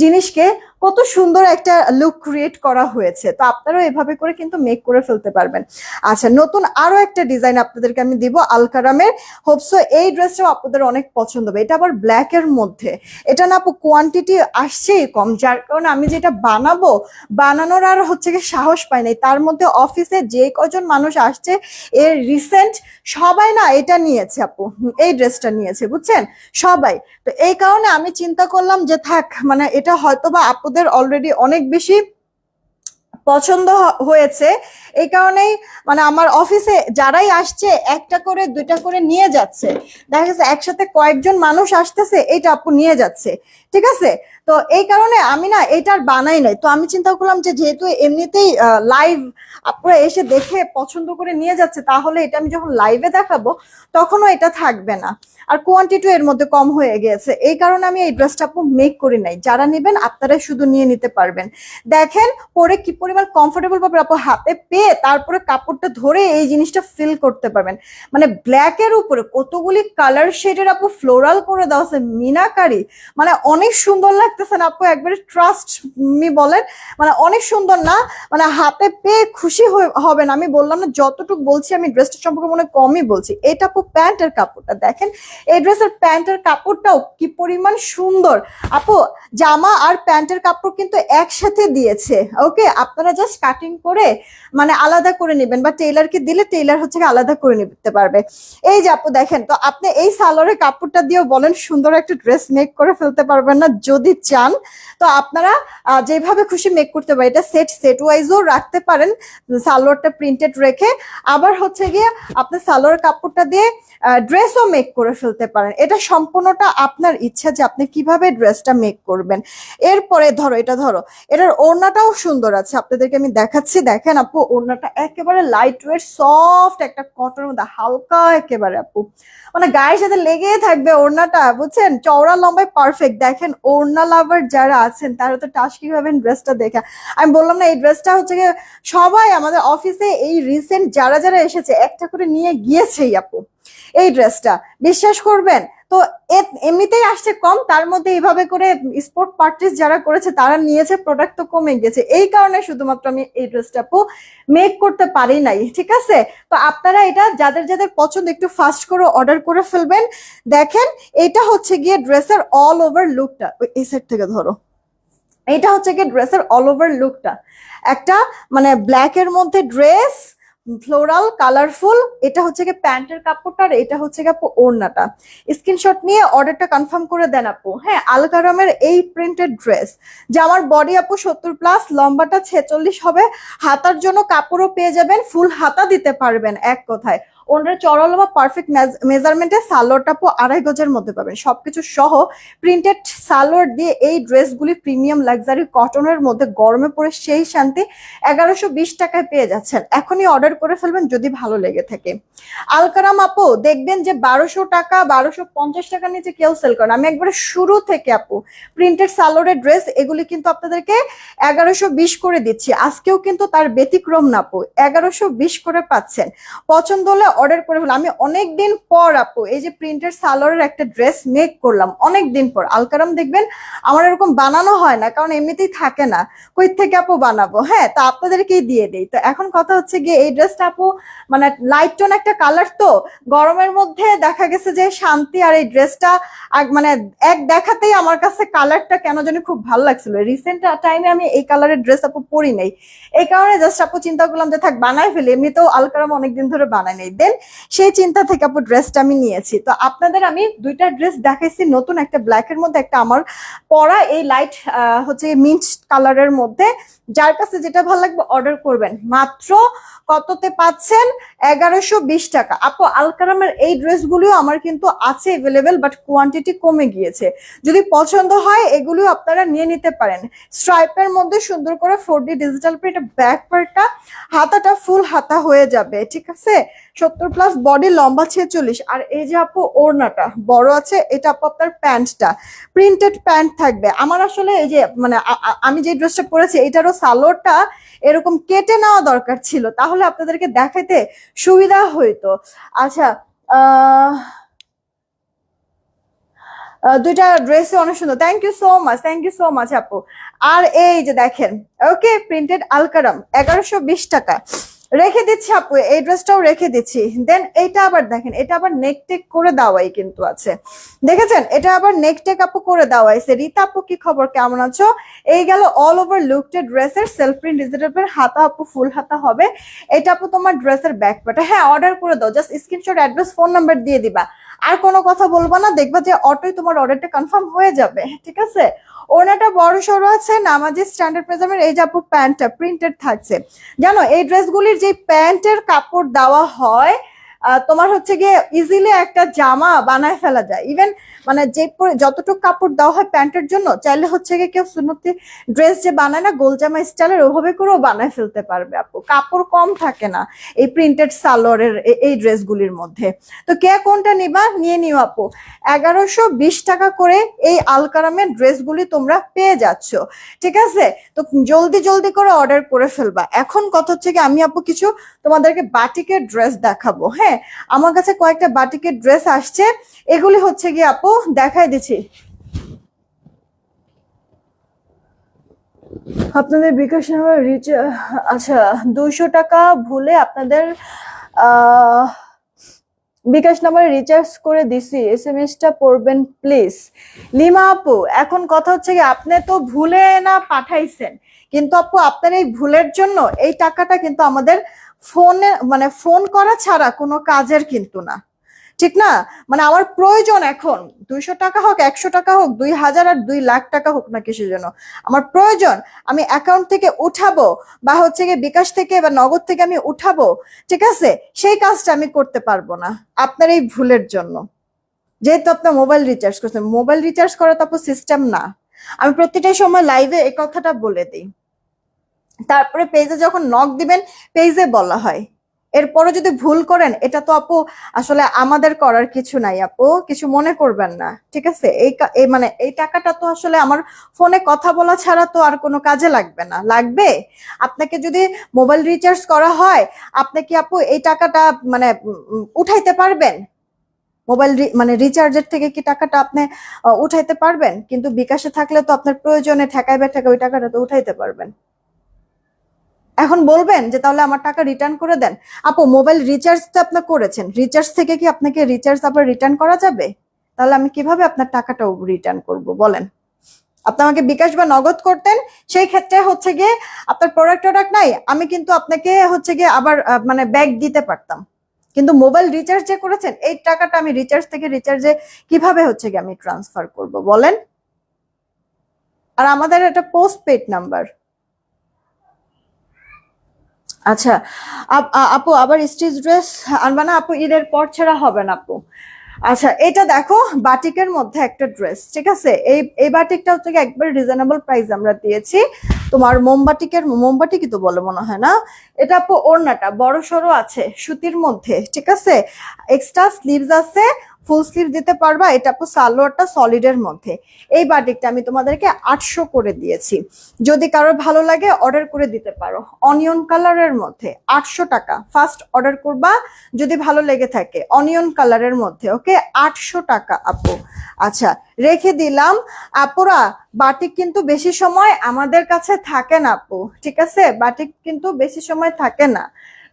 জিনিসকে কত সুন্দর একটা লুক ক্রিয়েট করা হয়েছে। তো আপনারাও এভাবে করে কিন্তু মেক করে ফেলতে পারবেন। আচ্ছা, নতুন আরো একটা ডিজাইন আপনাদেরকে আমি দিব আলকারামের, হোপসো এই ড্রেসটাও আপনাদের অনেক পছন্দ হবে। এটা আবার ব্ল্যাক এর মধ্যে, এটা না আপু কোয়ান্টিটি আসছেই কম, যার কারণে আমি যেটা বানাবো বানানোর আর হচ্ছে কি সাহস পাই নাই। তার মধ্যে অফিসে যে কজন মানুষ আসছে এর রিসেন্ট সবাই না এটা নিয়েছে আপু, এই ড্রেসটা নিয়েছে বুঝছেন সবাই। তো এই কারণে আমি চিন্তা করলাম যে থাক, মানে এটা হয়তোবা আপুদের অলরেডি অনেক বেশি পছন্দ হয়েছে, এই কারণেই মানে আমার অফিসে যারাই আসছে একটা করে দুইটা করে নিয়ে যাচ্ছে। দেখা গেছে একসাথে কয়েকজন মানুষ আসতেছে, এইটা আপু নিয়ে যাচ্ছে। ঠিক আছে, তো এই কারণে আমি না এটার বানাই নাই। তো আমি চিন্তা করলাম যে যেহেতু এমনিতেই লাইভ আপনারা এসে দেখে পছন্দ করে নিয়ে যাচ্ছে, তাহলে এটা আমি যখন লাইভে দেখাবো তখনও এটা থাকবে না, আর কোয়ান্টিটিও এর মধ্যে কম হয়ে গেছে। এই কারণে আমি এই ড্রেসটা আপু মেক করি নাই। যারা নেবেন আপনারা শুধু নিয়ে নিতে পারবেন। দেখেন পরে কি পরিমাণ কমফোর্টেবল পাবে আপু, হাতে পেয়ে তারপরে কাপড়টা ধরে এই জিনিসটা ফিল করতে পারবেন। মানে ব্ল্যাক এর উপরে কতগুলি কালার শেডের আপু ফ্লোরাল করে দেওয়া আছে, মিনাকারি, মানে অনেক সুন্দর লাগতেছে না আপু, একবারে ট্রাস্ট মি বলেন, মানে অনেক সুন্দর না? মানে হাতে পেয়ে খুশি হবেন। আমি বললাম না, যতটুকু বলছি আমি ড্রেসটা সম্পর্কে মনে কমই বলছি। এটা আপু প্যান্টের কাপড়টা দেখেন, এই ড্রেসের প্যান্টের কাপড়টাও কি পরিমাণ সুন্দর আপু। জামা আর প্যান্টের কাপড় কিন্তু একসাথে দিয়েছে, ওকে? আপনারা জাস্ট কাটিং করে মানে আলাদা করে নেবেন, বা টেইলারকে দিলে টেইলার হচ্ছে আলাদা করে নিতে পারবে। এই যে আপু দেখেন, তো আপনি এই সালোয়ারের কাপড়টা দিয়েও বলেন সুন্দর একটা ড্রেস মেক করে ফেলতে পারবেন না যদি চান। তো আপনারা যেভাবে খুশি মেক করতে পারেন। এটা সেট ওয়াইজও রাখতে পারেন, সালোয়ারটা প্রিন্টেড রেখে, আবার হচ্ছে গিয়ে আপনি সালোয়ার কাপড়টা দিয়ে ড্রেসও মেক করে ফেলতে পারেন। এটা সম্পূর্ণটা আপনার ইচ্ছা যে আপনি কিভাবে ড্রেসটা মেক করবেন। এরপরে ধরো, এটা ধরো, এটার ওড়নাটাও সুন্দর আছে, আপনাদেরকে আমি দেখাচ্ছি। দেখেন আপু, ওড়নাটা একেবারে লাইট ওয়েট সফট একটা কটনের মধ্যে, হালকা একেবারে আপু, মানে গায়ের সাথে লেগে থাকবে ওড়নাটা, বুঝছেন? চওড়া লম্বায় পারফেক্ট। দেখেন ওড়না লাভার যারা আছেন তারা তো টাস কি ভাবেন ড্রেসটা দেখে। আমি বললাম না, এই ড্রেসটা হচ্ছে গিয়ে সবাই আমাদের অফিসে এই রিসেন্ট যারা যারা এসেছে একটা করে নিয়ে গিয়েছেই আপু এই ড্রেসটা, বিশ্বাস করবেন। তো এমনিতেই আসছে কম, তার মধ্যে এইভাবে করে স্পোর্ট পারচেজ যারা করেছে তারা নিয়েছে, প্রোডাক্ট তো কমে গেছে। এই কারণে শুধুমাত্র আমি এই ড্রেসটা আপু মেক করতে পারি নাই, ঠিক আছে? তো আপনারা এটা যাদের যাদের পছন্দ একটু ফাস্ট করে অর্ডার করে ফেলবেন। দেখেন এটা হচ্ছে গিয়ে ড্রেসের অল ওভার লুকটা, এই সাইড থেকে ধরো, এটা হচ্ছে গিয়ে ড্রেসের অল ওভার লুকটা, একটা মানে ব্ল্যাক এর মধ্যে ড্রেস, ফ্লোরাল কালারফুল। এটা হচ্ছে গিয়ে প্যান্টের কাপড়টা, আর এটা হচ্ছে গিয়ে আপু ওড়নাটা। স্ক্রিনশট নিয়ে অর্ডারটা কনফার্ম করে দেন আপু। হ্যাঁ, আলকারামের এই প্রিন্টেড ড্রেস, জামার বডি আপু 70+, লম্বাটা 46 হবে, হাতার জন্য কাপড়ও পেয়ে যাবেন, ফুল হাতা দিতে পারবেন এক কথায়। ওনার চড়া লম্বা পারফেক্ট মেজারমেন্টে সালোয়ারটা আপু 2.5 গজের মধ্যে পাবেন, সবকিছু সহ প্রিন্টেড সালোয়ার দিয়ে এই ড্রেসগুলি প্রিমিয়াম লাক্সারি কটনের মধ্যে গরমে পড়ে সেই শান্তি 1120 টাকায় পেয়ে যাচ্ছেন। এখনই অর্ডার করে ফেলবেন যদি ভালো লেগে থাকে। আলকারাম আপু দেখবেন যে 1200 টাকা 1250 টাকার নিচে কেউ সেল করেন। আমি একবারে শুরু থেকে আপু প্রিন্টেড সালোয়ারের ড্রেস এগুলি কিন্তু আপনাদেরকে 1120 করে দিচ্ছি, আজকেও কিন্তু তার ব্যতিক্রম না আপু, 1120 করে পাচ্ছেন। পছন্দ হলে অর্ডার করে ফেলো। আমি অনেকদিন পর আপু এই যে প্রিন্টেড সালোয়ারের একটা ড্রেস মেক করলাম, অনেকদিন পর। আলকারাম দেখবেন আমার এরকম বানানো হয় না, কারণ এমনিতেই থাকে না, কই থেকে আপু বানাবো। হ্যাঁ, তো আপনাদেরকেই দিয়ে দেই। তো এখন কথা হচ্ছে গিয়ে এই ড্রেসটা আপু মানে লাইট টোন একটা কালার, তো গরমের মধ্যে দেখা গেছে যে শান্তি। আর এই ড্রেসটা মানে এক দেখাতেই আমার কাছে কালারটা কেন জানি খুব ভালো লাগছিল। রিসেন্ট টাইমে আমি এই কালারের ড্রেস আপু পরি নাই, এই কারণে জাস্ট আপু চিন্তা করলাম যে থাক বানাই ফেলি, এমনিতেও আলকারাম অনেকদিন ধরে বানাই নেই। দেন সেই চিন্তা থেকে আপু ড্রেসটা আমি নিয়েছি। তো আপনাদের আমি দুইটা ড্রেস দেখাইছি, নতুন একটা ব্ল্যাক এর মধ্যে, একটা আমার পরা এই লাইট হচ্ছে মিন্ট কালারের মধ্যে। যার কাছে যেটা ভালো লাগবে অর্ডার করবেন। মাত্র কততে পাচ্ছেন? 1120 টাকা আপু। আলকারামের এই ড্রেসগুলিও আমার কিন্তু আছে এভেলেবেল, বাট কোয়ান্টিটি কমে গিয়েছে। যদি পছন্দ হয় এগুলিও আপনারা নিয়ে নিতে পারেন। স্ট্রাইপের মধ্যে সুন্দর করে 4D ডিজিটাল প্রিন্ট, ব্যাক পার্টটা হাতাটা ফুল হাতা হয়ে যাবে, ঠিক আছে? 70+, বডি লম্বা 46। আর এই যে আপু ওড়নাটা বড় আছে, এটা আপু আপনার প্যান্টটা প্রিন্টেড প্যান্ট থাকবে। আমার আসলে এই যে মানে আমি যে ড্রেসটা পরেছি এটারও সালোয়ারটা এরকম কেটে নেওয়া দরকার ছিল, তাহলে আপনাদেরকে দেখাইতে সুবিধা হইতো। আচ্ছা, দুইটা ড্রেসে অনেক সুন্দর, thank you so much, thank you so much আপু। আর এই যে দেখেন, ওকে, প্রিন্টেড আলকারাম 1120 টাকা রেখে দিচ্ছি আপু, এই ড্রেসটাও রেখে দিচ্ছি। দেন এইটা আবার দেখেন, এটা আবার নেক টেক করে দেওয়াই কিন্তু আছে, দেখেছেন? এটা আবার নেক টেক আপু করে দেওয়াইছে। রীতা আপু কি খবর, কেমন আছো? এই গেল অল ওভার লুকটেড ড্রেসের সেলফ প্রিন্ট ডিজিটাল প্রিন্ট, হাতা আপু ফুল হাতা হবে। এটা আপু তোমার ড্রেসের ব্যাক পার্ট। হ্যাঁ, অর্ডার করে দাও, just screenshot, address, phone number দিয়ে দিবা, আর কোনো কথা বলবা না, দেখবা যে অটোই তোমার অর্ডারটা কনফার্ম হয়ে যাবে, ঠিক আছে? ওনাটা বড় সড়ো আছে, নামাজি স্ট্যান্ডার্ড মেজারমেন্ট। এই যে আপু প্যান্টটা প্রিন্টেড থাকছে। জানো এই ড্রেসগুলির যে প্যান্টের কাপড় দেওয়া হয় তোমার হচ্ছে গিয়ে ইজিলি একটা জামা বানায় ফেলা যায়। ইভেন মানে যে যতটুকু কাপড় দেওয়া হয় প্যান্টের জন্য, চাইলে হচ্ছে গিয়ে কেউ সুন্নতি ড্রেস যে বানায় না গোল জামা স্টাইলের, ওভাবে করেও বানায় ফেলতে পারবে আপু। কাপড় কম থাকে না এই প্রিন্টেড সালোয়ারের এই ড্রেসগুলির মধ্যে। তো কে কোনটা নিবা নিয়ে নিও আপু। 1120 টাকা করে এই আলকারামের ড্রেসগুলি তোমরা পেয়ে যাচ্ছ, ঠিক আছে? তো জলদি জলদি করে অর্ডার করে ফেলবা। এখন কথা হচ্ছে কি, আমি আপু কিছু তোমাদেরকে বাটিকের ড্রেস দেখাবো। হ্যাঁ, আমার কাছে কয়েকটা বাটিকের ড্রেস আসছে, এগুলি হচ্ছে গিয়ে আপু দেখাই দিচ্ছি। আপনাদের বিকাশ নাম্বার আচ্ছা 200 টাকা ভুলে আপনাদের বিকাশ নাম্বারে রিচার্জ করে দিছি, SMS টা পড়বেন প্লিজ। লিমা আপু, এখন কথা হচ্ছে কি, আপনি তো ভুলে না পাঠাইছেন, কিন্তু আপু আপনার এই ভুলের জন্য এই টাকাটা কিন্তু আমাদের ফোনে মানে ফোন করা ছাড়া কোনো কাজের কিন্তু না, ঠিক না? মানে আমার প্রয়োজন এখন 200 টাকা হোক, 100 টাকা হোক, 2000 আর 2 লাখ টাকা হোক না, কিসের জন্য আমার প্রয়োজন? আমি অ্যাকাউন্ট থেকে উঠাবো বা হচ্ছে গিয়ে বিকাশ থেকে বা নগদ থেকে আমি উঠাবো, ঠিক আছে? সেই কাজটা আমি করতে পারবো না আপনার এই ভুলের জন্য। যেহেতু আপনার মোবাইল রিচার্জ করছেন, মোবাইল রিচার্জ করা তো আপু সিস্টেম না। আমি প্রতিটা সময় লাইভে এই কথাটা বলে দিই, তারপরে পেজে যখন নক দিবেন পেজে বলা হয়। এরপরে যদি ভুল করেন, এটা তো আপু আসলে আমাদের করার কিছু নাই আপু, কিছু মনে করবেন না, ঠিক আছে? মানে এই টাকাটা তো আসলে আমার ফোনে কথা বলা ছাড়া তো আর কোনো কাজে লাগবে না। লাগবে আপনাকে যদি মোবাইল রিচার্জ করা হয়, আপনি কি আপু এই টাকাটা মানে উঠাইতে পারবেন? মোবাইল মানে রিচার্জের থেকে কি টাকাটা আপনি উঠাইতে পারবেন? কিন্তু বিকাশে থাকলে তো আপনার প্রয়োজনে ঠেকাই ঠেকা ওই টাকাটা তো উঠাইতে পারবেন। এখন বলবেন যে তাহলে আমার টাকা রিটার্ন করে দেন। আপু মোবাইল রিচার্জ তো আপনি করেছেন, রিচার্জ থেকে কি আপনাকে রিচার্জ আবার রিটার্ন করা যাবে? তাহলে আমি কিভাবে আপনার টাকাটাও রিটার্ন করব বলেন? আপনি আমাকে বিকাশ বা নগদ করতেন, সেই ক্ষেত্রে হচ্ছে গিয়ে আপনার প্রোডাক্ট নাই, আমি কিন্তু আপনাকে হচ্ছে গিয়ে আবার মানে ব্যাগ দিতে পারতাম। কিন্তু মোবাইল রিচার্জ যে করেছেন, এই টাকাটা আমি রিচার্জ থেকে রিচার্জে কিভাবে হচ্ছে গিয়ে আমি ট্রান্সফার করব বলেন? আর আমাদের এটা পোস্ট পেড নাম্বার। আচ্ছা আপু আবার স্টিচ ড্রেস আনবা না আপু? ঈদের পর ছাড়া হবে না আপু। আচ্ছা এটা দেখো, বাটিকের মধ্যে একটা ড্রেস, ঠিক আছে? এই বাটিকটা হচ্ছে একবার রিজনেবল প্রাইস আমরা দিয়েছি। তোমার মোমবাটিক তো বলে মনে হয় না। এটা আপু ওড়নাটা বড় সড়ো আছে, সুতির মধ্যে, ঠিক আছে? এক্সট্রা স্লিভস আছে, ফুল স্লিভ দিতে পারবা। এটা আপু সালোয়ারটা সলিডের মধ্যে। এই বাটিকটা আমি তোমাদেরকে 800 করে দিয়েছি। যদি কারোর ভালো লাগে অর্ডার করে দিতে পারো। অনিয়ন কালারের মধ্যে 800 টাকা, ফার্স্ট অর্ডার করবা যদি ভালো লেগে থাকে। অনিয়ন কালারের মধ্যে, ওকে? 800 টাকা আপু। আচ্ছা রেখে দিলাম। আপুরা বাটিক কিন্তু বেশি সময় আমাদের কাছে থাকে না আপু, ঠিক আছে? বাটিক কিন্তু বেশি সময় থাকে না।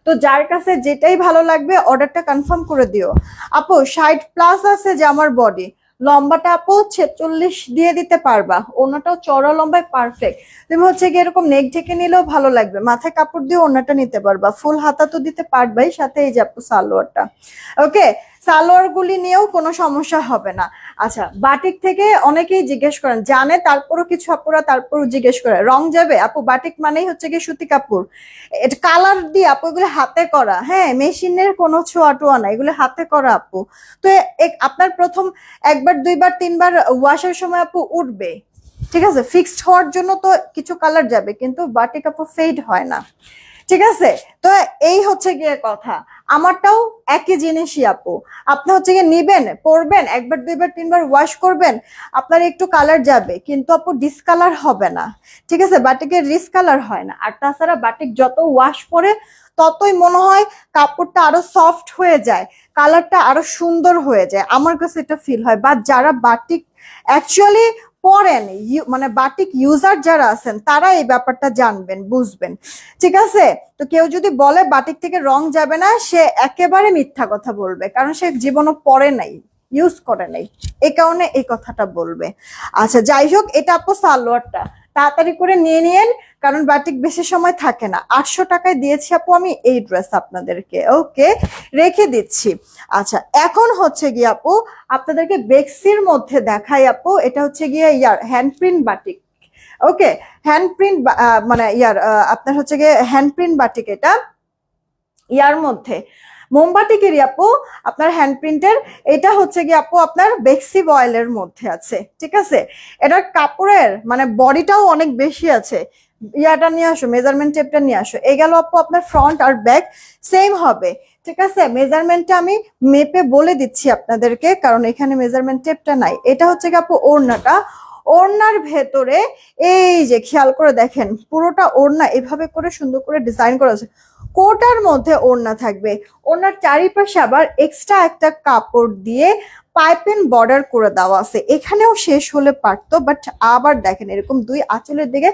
তো যার কাছে যেটাই ভালো লাগবে অর্ডারটা কনফার্ম করে দিও। আপু 60+ আছে যে আমার বডি, লম্বাটা আপু 46 দিয়ে দিতে পারবা। ওনাটাও চড়া লম্বায় পারফেক্ট। তুমি হচ্ছে কি এরকম নেক ঢেকে নিলেও ভালো লাগবে, মাথায় কাপড় দিয়ে ওনাটা নিতে পারবা, ফুল হাতা তো দিতে পারবাই, সাথে এই যে আপু সালোয়ারটা, ওকে? সালোয়ার গুলি নিয়েও কোনো সমস্যা হবে না। আচ্ছা বাটিক থেকে অনেকেই জিজ্ঞেস করেন, জানে তারপরও কিছু আপুরা তারপরও জিজ্ঞেস করে রং যাবে আপু? বাটিক মানেই হচ্ছে কি সুতি কাপড়, এটা কালার দিয়ে আপু, এগুলো হাতে করা, হ্যাঁ, মেশিনের কোনো ছোঁয়া টোয়া না, এগুলো হাতে করা আপু। তো আপনার প্রথম একবার দুইবার তিনবার ওয়াশের সময় আপু উঠবে, ঠিক আছে? ফিক্সড হওয়ার জন্য তো কিছু কালার যাবে, কিন্তু বাটিক আপু ফেড হয় না, ঠিক আছে? তো এই হচ্ছে গিয়ে কথা। আমারটাও একই জিনিসই আপু। আপনি হচ্ছে গিয়ে নিবেন, পরবেন, একবার দুইবার তিনবার ওয়াশ করবেন, আপনার একটু কালার যাবে, কিন্তু আপু ডিসকালার হবে না, ঠিক আছে? বাটিকের ডিসকালার হয় না। আর তাছাড়া বাটিক যত ওয়াশ করে ততই মনে হয় কাপড়টা আরো সফট হয়ে যায়, কালারটা আরো সুন্দর হয়ে যায়, আমার কাছে এটা ফিল হয়। বা যারা বাটিক অ্যাকচুয়ালি পরেন, মানে বাটিক ইউজার যারা আছেন তারা এই ব্যাপারটা জানবেন, বুঝবেন, ঠিক আছে? তো কেউ যদি বলে বাটিক থেকে রং যাবে না, সে একেবারে মিথ্যা কথা বলবে, কারণ সে জীবনও পরে নাই, ইউজ করে নাই, এই কারণে এই কথাটা বলবে। আচ্ছা যাই হোক, এটা আপু সালোয়ারটা তাড়াতাড়ি করে নিয়ে নিয়েন, কারণ বাটিক বেশি সময় থাকে না। 800 টাকায় দিয়েছি আপু আমি এই ড্রেস আপনাদেরকে, ওকে? রেখে দিচ্ছি। আচ্ছা এখন হচ্ছে গিয়ে আপু আপনাদেরকে বেক্সির মধ্যে দেখাই আপু। এটা হচ্ছে গিয়ে ইয়ার হ্যান্ড প্রিন্ট বাটিক, ওকে? হ্যান্ড প্রিন্ট মানে ইয়ার আপনার হচ্ছে গিয়ে হ্যান্ড প্রিন্ট বাটিক, এটা ইয়ার মধ্যে মোমবাটিকেরই আপু আপনার হ্যান্ড প্রিন্টের। এটা হচ্ছে কি আপু আপনার বেক্সি বয়েলের মধ্যে আছে, ঠিক আছে। এটার কাপড়ের মানে বডিটাও অনেক বেশি আছে। ইয়াটা নিয়ে আসো, মেজারমেন্ট টেপটা নিয়ে আসো। এই গেল আপু আপনার ফ্রন্ট আর ব্যাক সেম হবে, ঠিক আছে। মেজারমেন্টটা আমি মেপে বলে দিচ্ছি আপনাদেরকে, কারণ এখানে মেজারমেন্ট টেপটা নাই। এটা হচ্ছে কি আপু ওড়নাটা, ওড়নার ভেতরে এই যে খেয়াল করে দেখেন পুরোটা ওড়না এভাবে করে সুন্দর করে ডিজাইন করা আছে। কোটার মধ্যে ওড়না থাকবে, ওড়নার চারিপাশে আবার এক্সট্রা একটা কাপড় দিয়ে পাইপিং বর্ডার করে দেওয়া আছে। এখানেও শেষ হলে পারতো, বাট আবার দেখেন এরকম দুই আঁচলের দিকে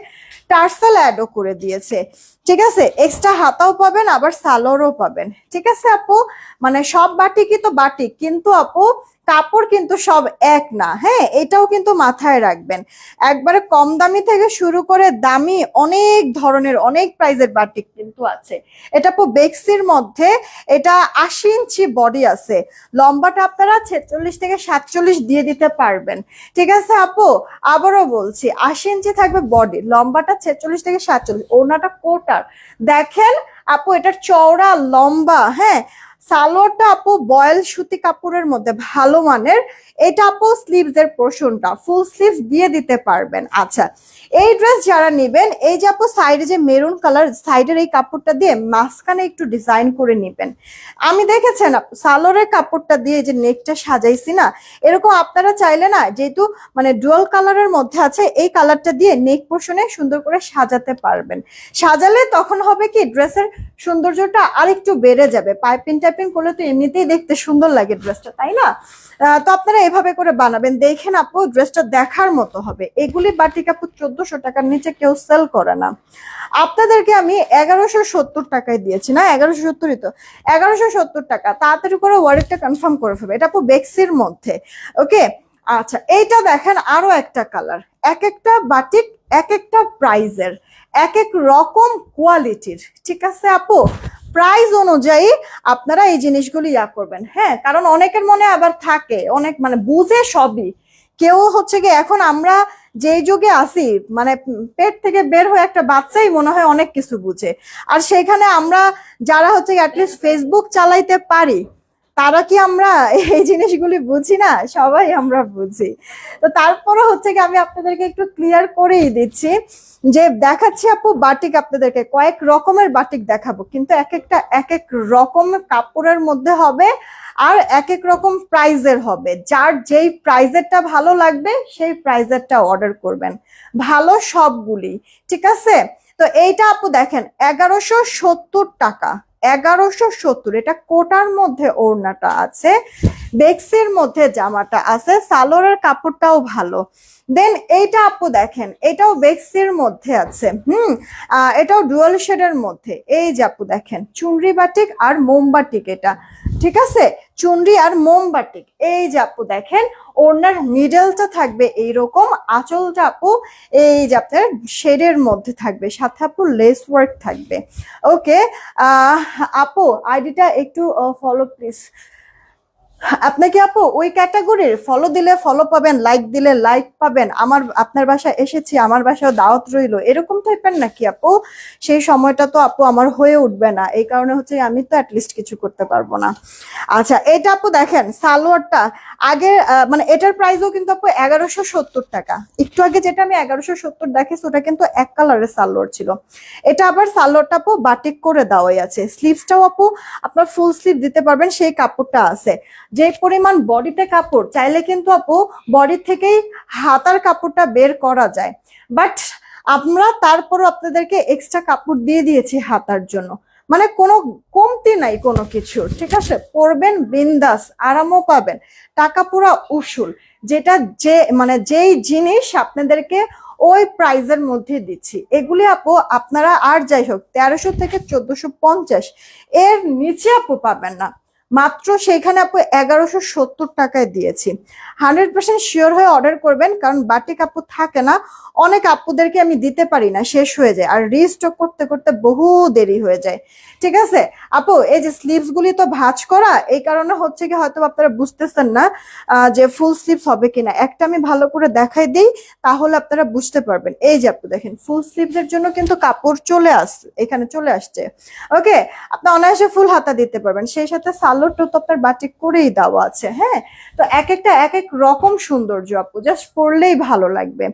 টার্সেল অ্যাডও করে দিয়েছে, ঠিক আছে। এক্সট্রা হাতাও পাবেন আবার সালোয়ারও পাবেন, ঠিক আছে আপু। মানে সব বাটিকই তো বাটিক, কিন্তু আপু কাপড় কিন্তু সব এক না, হ্যাঁ, এটাও কিন্তু মাথায় রাখবেন। একবারে কম দামি থেকে শুরু করে দামি অনেক ধরনের অনেক প্রাইজের বাটিক কিন্তু আছে। এটা আপু বেক্সির মধ্যে, এটা 80 ইঞ্চি বডি আছে, লম্বাটা আপনারা 46 থেকে 47 দিয়ে দিতে পারবেন, ঠিক আছে আপু। আবারও বলছি 80 ইঞ্চি থাকবে বডি, লম্বাটা 46 থেকে 47, ওড়নাটা কোটার দেখেন আপু, এটার চওড়া লম্বা, হ্যাঁ। সালোয়ারটা আপু বয়েল সুতি কাপড়ের মধ্যে ভালো মানের। এটা আপু স্লিভস এর পোর্শনটা ফুল স্লিভস দিয়ে দিতে পারবেন। আচ্ছা, এই ড্রেস যারা নেবেন, এই যে আপু সাইডে যে মেরুন কালার সাইডের এই কাপড়টা দিয়ে মাঝখানে একটু ডিজাইন করে নেবেন। আমি দেখেছেন সালোয়ারের কাপড়টা দিয়ে যে নেকটা সাজাইছি না, এরকম আপনারা চাইলে না, যেহেতু মানে ডুয়াল কালারের মধ্যে আছে, এই কালারটা দিয়ে নেক পোর্শনে সুন্দর করে সাজাতে পারবেন। সাজালে তখন হবে কি ড্রেসের সৌন্দর্যটা আরেকটু বেড়ে যাবে। পাইপিং টাইপিং করলে তো এমনিতেই দেখতে সুন্দর লাগে ড্রেসটা, তাই না? তো আপনারা এভাবে করে বানাবেন, দেখেন আপু ড্রেসটা দেখার মতো হবে। এগুলি বাটিক আপু 1400 টাকার নিচে কেউ সেল করে না। আপনাদেরকে আমি 1170 টাকায় দিয়েছি না, 1170ই তো, 1170 টাকা। তাড়াতাড়ি করে ওয়ারেটটা কনফার্ম করে ফেলবে। এটা আপু বেক্সির মধ্যে, ওকে। আচ্ছা, এইটা দেখেন আরো একটা কালার। এক একটা বাটিক এক একটা প্রাইজের, এক এক রকম কোয়ালিটির, ঠিক আছে আপু। প্রাইস অনুযায়ী আপনারা এই জিনিসগুলো ইয়া করবেন, হ্যাঁ। কারণ অনেকের মনে আবার থাকে অনেক মানে বুঝে সবই, কেউ হচ্ছে কি এখন আমরা যেই যুগে আছি, মানে পেট থেকে বের হয়ে একটা বাচ্চাই মনে হয় অনেক কিছু বুঝে। আর সেখানে আমরা যারা হচ্ছে অ্যাটলিস্ট ফেসবুক চালাইতে পারি, তারা কি আমরা এই জিনিসগুলি বুঝি না? সবাই আমরা বুঝি। তো তারপরে হচ্ছে কি আমি আপনাদেরকে একটু ক্লিয়ার করেই দিচ্ছি যে দেখাচ্ছি আপু বাটিক, আপনাদেরকে কয়েক রকমের বাটিক দেখাবো, কিন্তু এক একটা এক এক রকম কাপড়ের মধ্যে হবে আর এক এক রকম প্রাইজের হবে। যার যেই প্রাইজেরটা ভালো লাগবে সেই প্রাইজেরটা অর্ডার করবেন, ভালো সবগুলি, ঠিক আছে। তো এইটা আপু দেখেন 1170 টাকা, 1170। এটা কোটার মধ্যে ওড়নাটা আছে, বেক্সির মধ্যে জামাটা আছে, সালোয়ারের কাপড়টাও ভালো। দেন এইটা আপু দেখেন, এটাও বেক্সির মধ্যে আছে, এটাও ডুয়াল শেডের মধ্যে। এই যে আপু দেখেন চুনরি বাটিক আর মোমবাটিক, এটা ঠিক আছে, চুনরি আর মোমবাটিক। এই যে আপু দেখেন ওড়নার মিডলটা থাকবে এইরকম, আঁচলটা আপু এই যে আপনার শেডের মধ্যে থাকবে, সাথে আপু লেস ওয়ার্ক থাকবে, ওকে। আপু আইডিটা একটু ফলো প্লিজ। আপনাকে আপু ওই ক্যাটাগরির, ফলো দিলে ফলো পাবেন, লাইক দিলে লাইক পাবেন, আমার আপনার বাসায় এসেছি আমার বাসায় দাওয়াত রইলো, এরকম টাইপের নাকি আপু? সেই সময়টা তো আপু আমার হয়ে উঠবে না, এই কারণে হচ্ছে আমি তো অ্যাটলিস্ট কিছু করতে পারবো না। আচ্ছা, এটা আপু দেখেন সালোয়ারটা আগে মানে এটার প্রাইসও কিন্তু আপু 1170 টাকা। একটু আগে যেটা আমি 1170 দেখেছি ওটা কিন্তু এক কালারের সালোয়ার ছিল, এটা আবার সালোয়ারটা আপু বাটিক করে দেওয়াই আছে। স্লিভসটাও আপু আপনার ফুল স্লিভ দিতে পারবেন, সেই কাপড়টা আছে। যে পরিমাণ বডিতে কাপড় চাইলে কিন্তু আপু বডি থেকেই হাতার কাপড়টা বের করা যায়, বাট আমরা তারপরও আপনাদেরকে এক্সট্রা কাপড় দিয়ে দিয়েছি হাতার জন্য, মানে কোনো কমতি নাই কোনো কিছু, ঠিক আছে। পরবেন বিন্দাস, আরামও পাবেন, টাকা পুরা উসুল। যেটা যে মানে যেই জিনিস আপনাদেরকে ওই প্রাইজের মধ্যে দিচ্ছি, এগুলি আপু আপনারা আর যাই হোক 1300 থেকে 1450 এর নিচে আপু পাবেন না। মাত্র সেইখানে আপু 1170 টাকায় দিয়েছি। 100% শিওর হয়ে অর্ডার করবেন, কারণ বাটিক আপু থাকে না, অনেক আপুদেরকে আমি দিতে পারি না, শেষ হয়ে যায়, আর রিস্টক করতে করতে বহু দেরি হয়ে যায়। ঠিক আছে আপু, এই যে স্লিভস গুলি তো ভাঁজ করা, এই কারণে হচ্ছে কি হয়তো আপনারা বুঝতেছেন না যে ফুল স্লিভস হবে কিনা। একটা আমি ভালো করে দেখাই দিই, তাহলে আপনারা বুঝতে পারবেন। এই যে আপু দেখেন, ফুল স্লিভস এর জন্য কিন্তু কাপড় চলে আসছে, এখানে চলে আসছে। ওকে, আপনি অনায়াসে ফুল হাতা দিতে পারবেন, সেই সাথে সালোয়ারটা তো আপনার বাটিক করেই দেওয়া আছে। হ্যাঁ, তো এক একটা এক এক রকম সৌন্দর্য আপু, জাস্ট পরলেই ভালো লাগবে।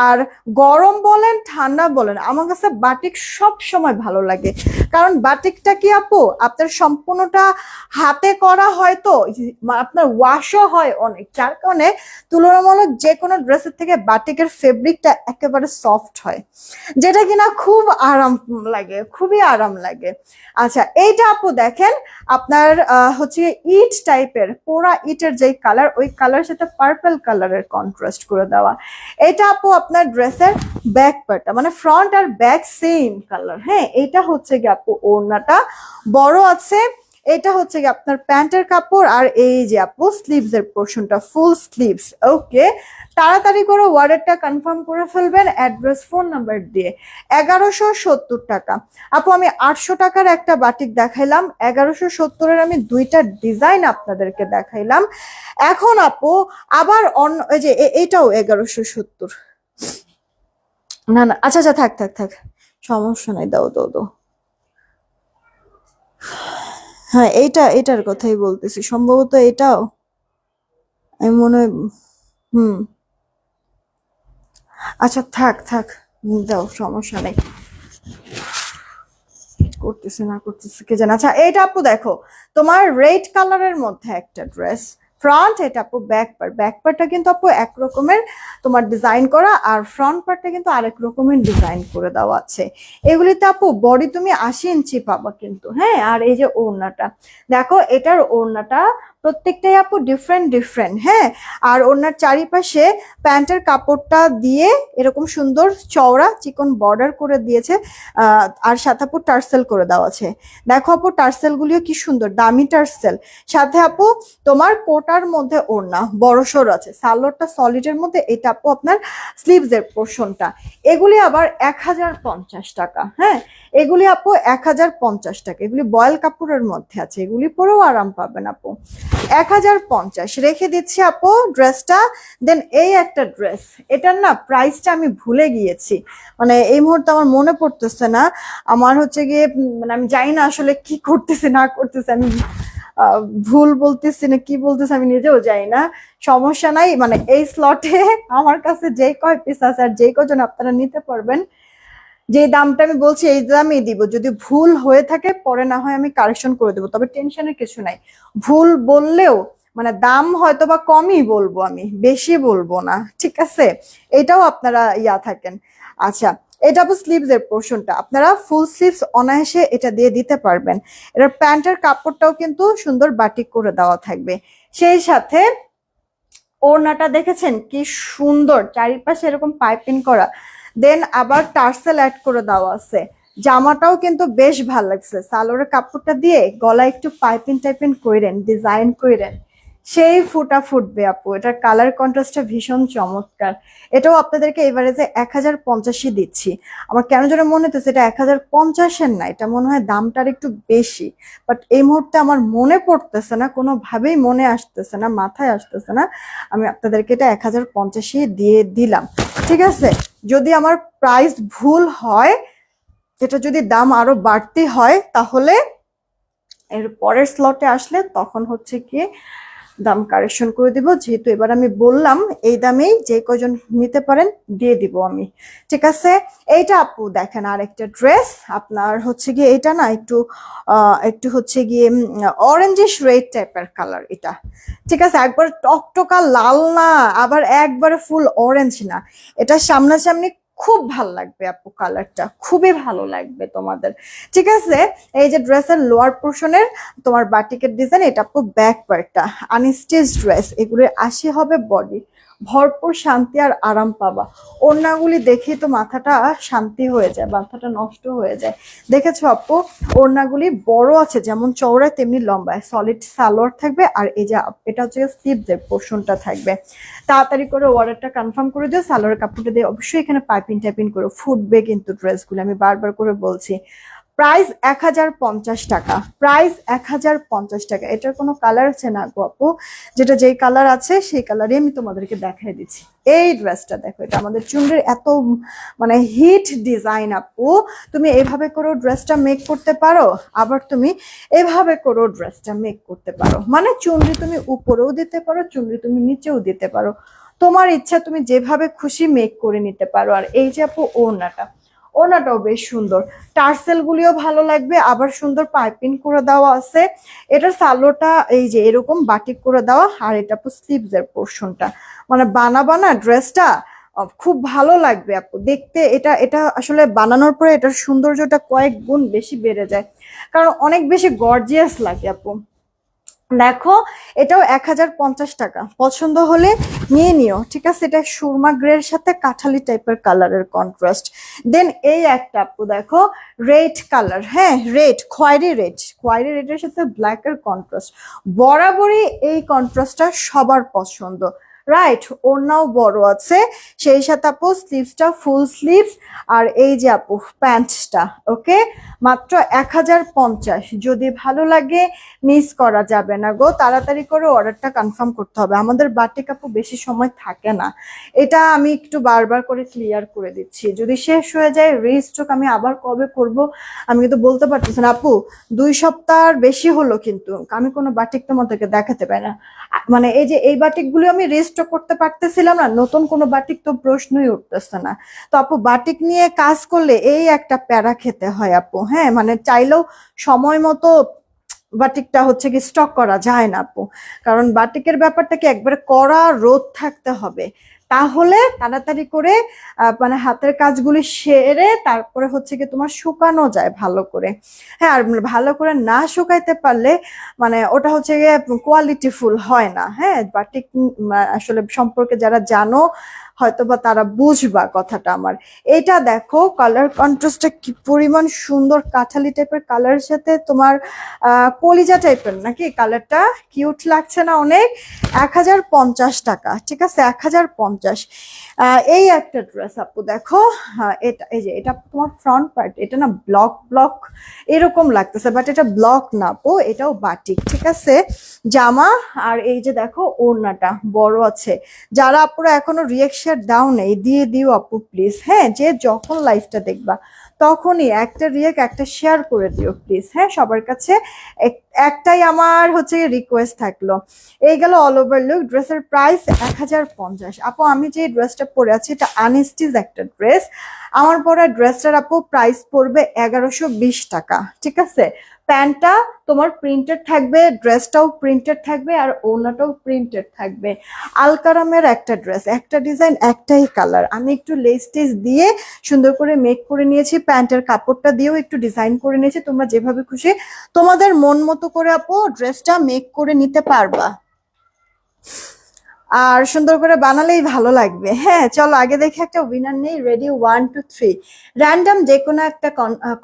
আর গরম বলেন ঠান্ডা বলেন, আমার কাছে বাটিক সব সময় ভালো লাগে, কারণ বাটিকটা কি আপু আপনার সম্পূর্ণটা হাতে করা হয়, তো আপনার ওয়াশও হয় অনেক, যার কারণে তুলনামূলক যে কোনো ড্রেসের থেকে বাটিকের ফেব্রিকটা একেবারে সফট হয়, যেটা কিনা খুব আরাম লাগে, খুবই আরাম লাগে। আচ্ছা, এইটা আপু দেখেন, আপনার হচ্ছে ইট টাইপের, পোড়া ইটের যে কালার, ওই কালার সাথে পার্পল কালারের কন্ট্রাস্ট করে দেওয়া। এটা আপু আপনার ড্রেসের ব্যাক পার্টটা, মানে ফ্রন্ট আর ব্যাক সেম কালার। হ্যাঁ, এটা হচ্ছে কি আপু ওড়নাটা বড় আছে, এটা হচ্ছে কি আপনার প্যান্টের কাপড়, আর এই যে আপু স্লিভস এর পোর্শনটা ফুল স্লিভস। ওকে, তাড়াতাড়ি করে অর্ডারটা কনফার্ম করে ফেলবেন অ্যাড্রেস ফোন নাম্বার দিয়ে। 1170 টাকা আপু। আমি 800 টাকার একটা বাটিক দেখাইলাম, 1170-এর আমি দুইটা ডিজাইন আপনাদেরকে দেখাইলাম। এখন আপু আবার অন্য, এই যে এইটাও 1170। না না, আচ্ছা আচ্ছা, থাক থাক থাক, সমস্যা নাই, দাও দাও দাও। হ্যাঁ, এটার কথাই বলতেছি, সম্ভবত এটাও আমি মনে হয়। হুম, আচ্ছা থাক থাক, দাও, সমস্যা নেই, করতেছে না করতেছে কে জানে। আচ্ছা, এইটা আপু দেখো, তোমার রেড কালারের মধ্যে একটা ড্রেস, ফ্রন্ট, এটা আপু ব্যাক পার্ট, ব্যাক পার্টটা কিন্তু আপু এক রকমের তোমার ডিজাইন করা, আর ফ্রন্ট পার্টটা কিন্তু আরেক রকমের ডিজাইন করে দেওয়া আছে। এগুলিতে আপু বডি তুমি 80 ইঞ্চি পাবা কিন্তু। হ্যাঁ, আর এই যে ওড়নাটা দেখো, এটার ওড়নাটা প্রত্যেকটাই আপু ডিফারেন্ট ডিফারেন্ট। হ্যাঁ, আর ওড়নার চারিপাশে প্যান্টের কাপড়টা দিয়ে এরকম সুন্দর চওড়া চিকন বর্ডার করে দিয়েছে, আর সাথে আপু টার্সেল করে দেওয়া আছে। দেখো আপু, টার্সেল গুলিও কি সুন্দর, দামি টার্সেল। সাথে আপু তোমার কোটার মধ্যে ওড়না বড়সড় আছে, সালোয়ারটা সলিডের মধ্যে, এটা আপু আপনার স্লিভস এর পোর্শনটা। এগুলি আবার 1050 টাকা। হ্যাঁ, এগুলি আপু 1050 টাকা, এগুলি বয়েল কাপড়ের মধ্যে আছে, এগুলি পরেও আরাম পাবেন আপু। 1050 রেখে দিচ্ছি আপু ড্রেসটা। দেন এই একটা ড্রেস, এটার না প্রাইসটা আমি ভুলে গিয়েছি, মানে এই মুহূর্তে আমার মনে পড়তেছে না। আমার হচ্ছে গিয়ে মানে আমি জানি না আসলে কি করতেছি না করতেছি, আমি ভুল বলতেছি না কি বলতেছি আমি নিজেও জানি না। সমস্যা নাই, মানে এই স্লটে আমার কাছে যে কয় পিস আছে আর যে কজন আপনারা নিতে পারবেন, যে দামটা আমি বলছি এই দামই দিব। যদি ভুল হয়ে থাকে পরে না হয় আমি কারেকশন করে দেবো, তবে টেনশনের কিছু নাই। ভুল বললেও মানে দাম হয়তো বা কমই বলবো, আমি বেশি বলবো না, ঠিক আছে? এটাও আপনারা ইয়া থাকেন। আচ্ছা, এটা স্লিভস এর পোর্শনটা, আপনারা ফুল স্লিভস অনায়াসে এটা দিয়ে দিতে পারবেন। এটার প্যান্টের কাপড়টাও কিন্তু সুন্দর বাটিক করে দেওয়া থাকবে। সেই সাথে ওড়নাটা দেখেছেন কি সুন্দর, চারিপাশে এরকম পাইপিং করা, দেন আবার টার্সেল অ্যাড করে দেওয়া আছে। জামাটাও কিন্তু বেশ ভালো লাগছে, সালোয়ারের কাপড়টা দিয়ে গলায় একটু পাইপিং টাইপিং কইরেন, ডিজাইন কইরেন, সেই ফুটা ফুটবে আপু। এটার কালার কন্ট্রাস্টটা ভীষণ চমৎকার। এটাও আপনাদেরকে এবারে যে 1050-ই দিচ্ছি। আমার কেন যেন মনে হচ্ছে এটা 1050-এর না, এটা মনে হয় দামটার একটু বেশি, বাট এই মুহূর্তে আমার মনে পড়তেছে না, কোনোভাবেই মনে আসতেছে না, মাথায় আসতেছে না। আমি আপনাদেরকে এটা 1050-ই দিয়ে দিলাম, ঠিক আছে? যদি আমার প্রাইস ভুল হয়, এটা যদি দাম আরো বাড়তি হয়, তাহলে এর পরের স্লটে আসলে তখন হচ্ছে কি দাম কারেকশন করে দিব। যেহেতু এবার আমি বললাম এই দামেই যে কজন নিতে পারেন দিয়ে দিব আমি, ঠিক আছে? এইটা আপু দেখেন, আর একটা ড্রেস আপনার হচ্ছে গিয়ে, এটা না একটু একটু হচ্ছে গিয়ে অরেঞ্জিশ রেড টাইপের কালার এটা, ঠিক আছে? একবার টকটকা লাল না, আবার একবারে ফুল অরেঞ্জ না, এটা সামনাসামনি খুব ভালো লাগবে আপু, কালারটা খুবই ভালো লাগবে তোমাদের, ঠিক আছে? এই যে ড্রেসের লোয়ার পোর্শনের তোমার বাটিকের ডিজাইন, এটা আপু ব্যাক পার্টটা আনস্টিচ ড্রেস, এগুলোর 80 হবে বডি। ভরপুর শান্তি আর আরাম পাবা। ওড়নাগুলি দেখেই তো মাথাটা শান্তি হয়ে যায়, মাথাটা নষ্ট হয়ে যায়। দেখেছো আপু, ওড়নাগুলি বড় আছে, যেমন চওড়ায় তেমনি লম্বায়, সলিড সালোয়ার থাকবে, আর এই যে এটা হচ্ছে স্লিভসের পোর্শনটা থাকবে। তাড়াতাড়ি করে অর্ডারটা কনফার্ম করে দিও, সালোয়ারের কাপড়টা দিয়ে অবশ্যই এখানে পাইপিং টাইপিং করে ফুটবে কিন্তু ড্রেসগুলো, আমি বারবার করে বলছি। প্রাইস 1050 টাকা, প্রাইস 1050 টাকা। এটার কোনো কালার আছে না গো আপু, যেটা যেই কালার আছে সেই কালারই আমি তোমাদেরকে দেখাই দিচ্ছি। এই ড্রেসটা দেখো, এটা আমাদের চুনরির এত মানে হিট ডিজাইন আপু। তুমি এইভাবে করেও ড্রেসটা মেক করতে পারো, আবার তুমি এভাবে করেও ড্রেসটা মেক করতে পারো। মানে চুনরি তুমি উপরেও দিতে পারো, চুনরি তুমি নিচেও দিতে পারো, তোমার ইচ্ছা, তুমি যেভাবে খুশি মেক করে নিতে পারো। আর এই যে আপু ওড়নাটা, ওড়নাটাও বেশ সুন্দর, টার্সেল গুলিও ভালো লাগবে, আবার সুন্দর পাইপিং করে দেওয়া আছে। এটার সালোটা এই যে এরকম বাটিক করে দেওয়া, আর এটা আপু স্লিভস এর পোর্শনটা, মানে বানা ড্রেসটা খুব ভালো লাগবে আপু দেখতে। এটা এটা আসলে বানানোর পরে এটার সৌন্দর্যটা কয়েক গুণ বেশি বেড়ে যায়, কারণ অনেক বেশি গর্জিয়াস লাগে আপু। দেখো, এটাও 1050 টাকা, পছন্দ হলে নিয়ে নিও, ঠিক আছে। এটা সুরমা গ্রের সাথে কাঠালি টাইপের কালারের কন্ট্রাস্ট। দেন এই একটা আপু দেখো, রেড কালার, হ্যাঁ রেড, খয়েরি রেড, খয়েরি রেডের সাথে ব্ল্যাক এর কন্ট্রাস্ট। বরাবরই এই কন্ট্রাস্টটা সবার পছন্দ, রাইট। ওড়নাও বড় আছে, সেই সাথে আপু স্লিভসটা ফুল স্লিভস, আর এই যে আপু প্যান্টটা, ওকে, মাত্র 1050। যদি ভালো লাগে মিস করা যাবে না গো, তাড়াতাড়ি করে অর্ডারটা কনফার্ম করতে হবে, আমাদের বাটিক আপু বেশি সময় থাকে না। এটা আমি একটু বারবার করে ক্লিয়ার করে দিচ্ছি, যদি শেষ হয়ে যায় রিস্টক আমি আবার কবে করব আমি কিন্তু বলতে পারতেছি না আপু। 2 সপ্তাহ বেশি হলো, কিন্তু আমি কোনো বাটিক তোমাদেরকে দেখাতে পাই না। মানে এই যে এই বাটিকগুলো আমি রিস্টক করতে পারতেছিলাম না, নতুন কোনো বাটিক তো প্রশ্নই উঠতেছে না। তো আপু বাটিক নিয়ে কাজ করলে এই একটা প্যারা খেতে হয় আপু, হ্যাঁ, মানে চাইলেও সময় মতো বাটিকটা হচ্ছে কি স্টক করা যায় না আপু, কারণ বাটিকের ব্যাপারটা কি একবারে কড়া রোদ থাকতে হবে, তাহলে তাড়াতাড়ি করে মানে হাতের কাজগুলি সেরে তারপরে হচ্ছে কি তোমার শুকানো যায় ভালো করে। হ্যাঁ, আর ভালো করে না শুকাইতে পারলে মানে ওটা হচ্ছে গিয়ে কোয়ালিটিফুল হয় না। হ্যাঁ, বাটিক আসলে সম্পর্কে যারা জানো হয়তোবা তারা বুঝবা কথাটা আমার। এটা দেখো কালার কন্ট্রাস্টটা কি পরিমাণ সুন্দর, কাঠালি টাইপের কালারের সাথে তোমার কলিজা টাইপের নাকি কালারটা, কিউট লাগছে না অনেক। 1050 টাকা, ঠিক আছে, 1050। এই একটা ড্রেস আপু দেখো, এটা এই যে এটা তোমার ফ্রন্ট পার্ট, এটা না ব্লক ব্লক এরকম লাগতেছে, বাট এটা ব্লক না আপু, এটাও বাটিক, ঠিক আছে, জামা। আর এই যে দেখো ওড়নাটা বড় আছে, যারা আপুরা এখনো রিয়েকশন দাও নেই দিয়ে দিও আপু প্লিজ, হ্যাঁ, যে যখন লাইভটা দেখবা তখনই একটা রিয়েক্ট একটা শেয়ার করে দিও প্লিজ, হ্যাঁ, সবার কাছে একটাই আমার হচ্ছে রিকোয়েস্ট থাকলো। এই গেল অল ওভার লুক। ড্রেসের প্রাইস 1050 আপু। আমি যে ড্রেসটা পরে আছি এটা আনস্টিচ একটা ড্রেস, আমার পরা ড্রেসটার আপু প্রাইস পড়বে 1120 টাকা, ঠিক আছে। প্যান্টটা তোমার প্রিন্টেড থাকবে, ড্রেসটাও প্রিন্টেড থাকবে, আর ওড়নাটাও প্রিন্টেড থাকবে। আলকারামের একটা ড্রেস, একটা ডিজাইন একটাই কালার, আমি একটু লেস টেস দিয়ে সুন্দর করে মেক করে নিয়েছি, প্যান্টের কাপড়টা দিয়েও একটু ডিজাইন করে নিয়েছি। তোমরা যেভাবে খুশি তোমাদের মন মতো করে আপু ড্রেসটা মেক করে নিতে পারবা, আর সুন্দর করে বানালেই ভালো লাগবে। হ্যাঁ, চলো আগে দেখে একটা উইনার নেই। রেডি, 1 2 3, র্যান্ডম যে কোনো একটা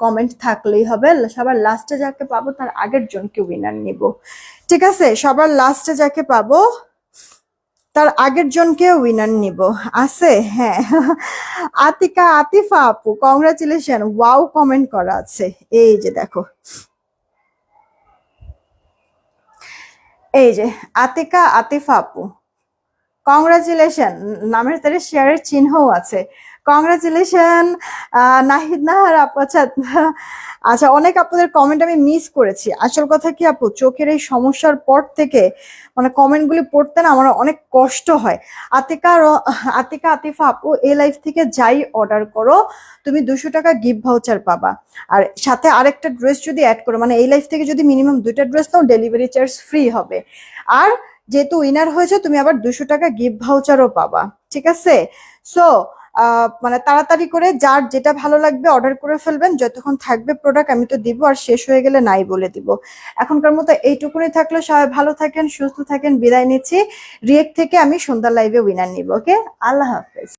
কমেন্ট থাকলেই হবে, সবার লাস্টে যাকে পাবো তার আগের জনকে উইনার নিব, ঠিক আছে। সবার লাস্টে যাকে পাবো তার আগের জনকে উইনার নিব, আছে, হ্যাঁ। আতিকা আতিফা আপু, কংগ্রাচুলেশন, ওয়াও কমেন্ট করা আছে, এই যে দেখো, এই যে আতিকা আতিফা আপু, কংগ্রাচুলেশন, নামের সাথে শেয়ারের চিহ্নও আছে, কংগ্রাচুলেশন। নাহিদ নাহার আপু, আচ্ছা আচ্ছা, অনেক আপনাদের কমেন্ট আমি মিস করেছি। আসল কথা কি আপু, চোখের এই সমস্যার পর থেকে মানে কমেন্টগুলি পড়তে না আমার অনেক কষ্ট হয়। আতিকা আতিফা আপু, এই লাইফ থেকে যাই অর্ডার করো তুমি 200 টাকা গিফট ভাউচার পাবা, আর সাথে আরেকটা ড্রেস যদি অ্যাড করো, মানে এই লাইফ থেকে যদি মিনিমাম 2টা ড্রেস নাও ডেলিভারি চার্জ ফ্রি হবে, আর যেহেতু উইনার হয়েছে তুমি আবার 200 টাকা গিফট ভাউচারও পাবা, ঠিক আছে। সো মানে তাড়াতাড়ি করে যার যেটা ভালো লাগবে অর্ডার করে ফেলবেন। যতক্ষণ থাকবে প্রোডাক্ট আমি তো দিব, আর শেষ হয়ে গেলে নাই বলে দিব। এখনকার মতো এইটুকুনি থাকলো, সবাই ভালো থাকেন, সুস্থ থাকেন, বিদায় নিচ্ছি। রিয়েক্ট থেকে আমি সন্ধ্যা লাইভে উইনার নিব। ওকে, আল্লাহ হাফেজ।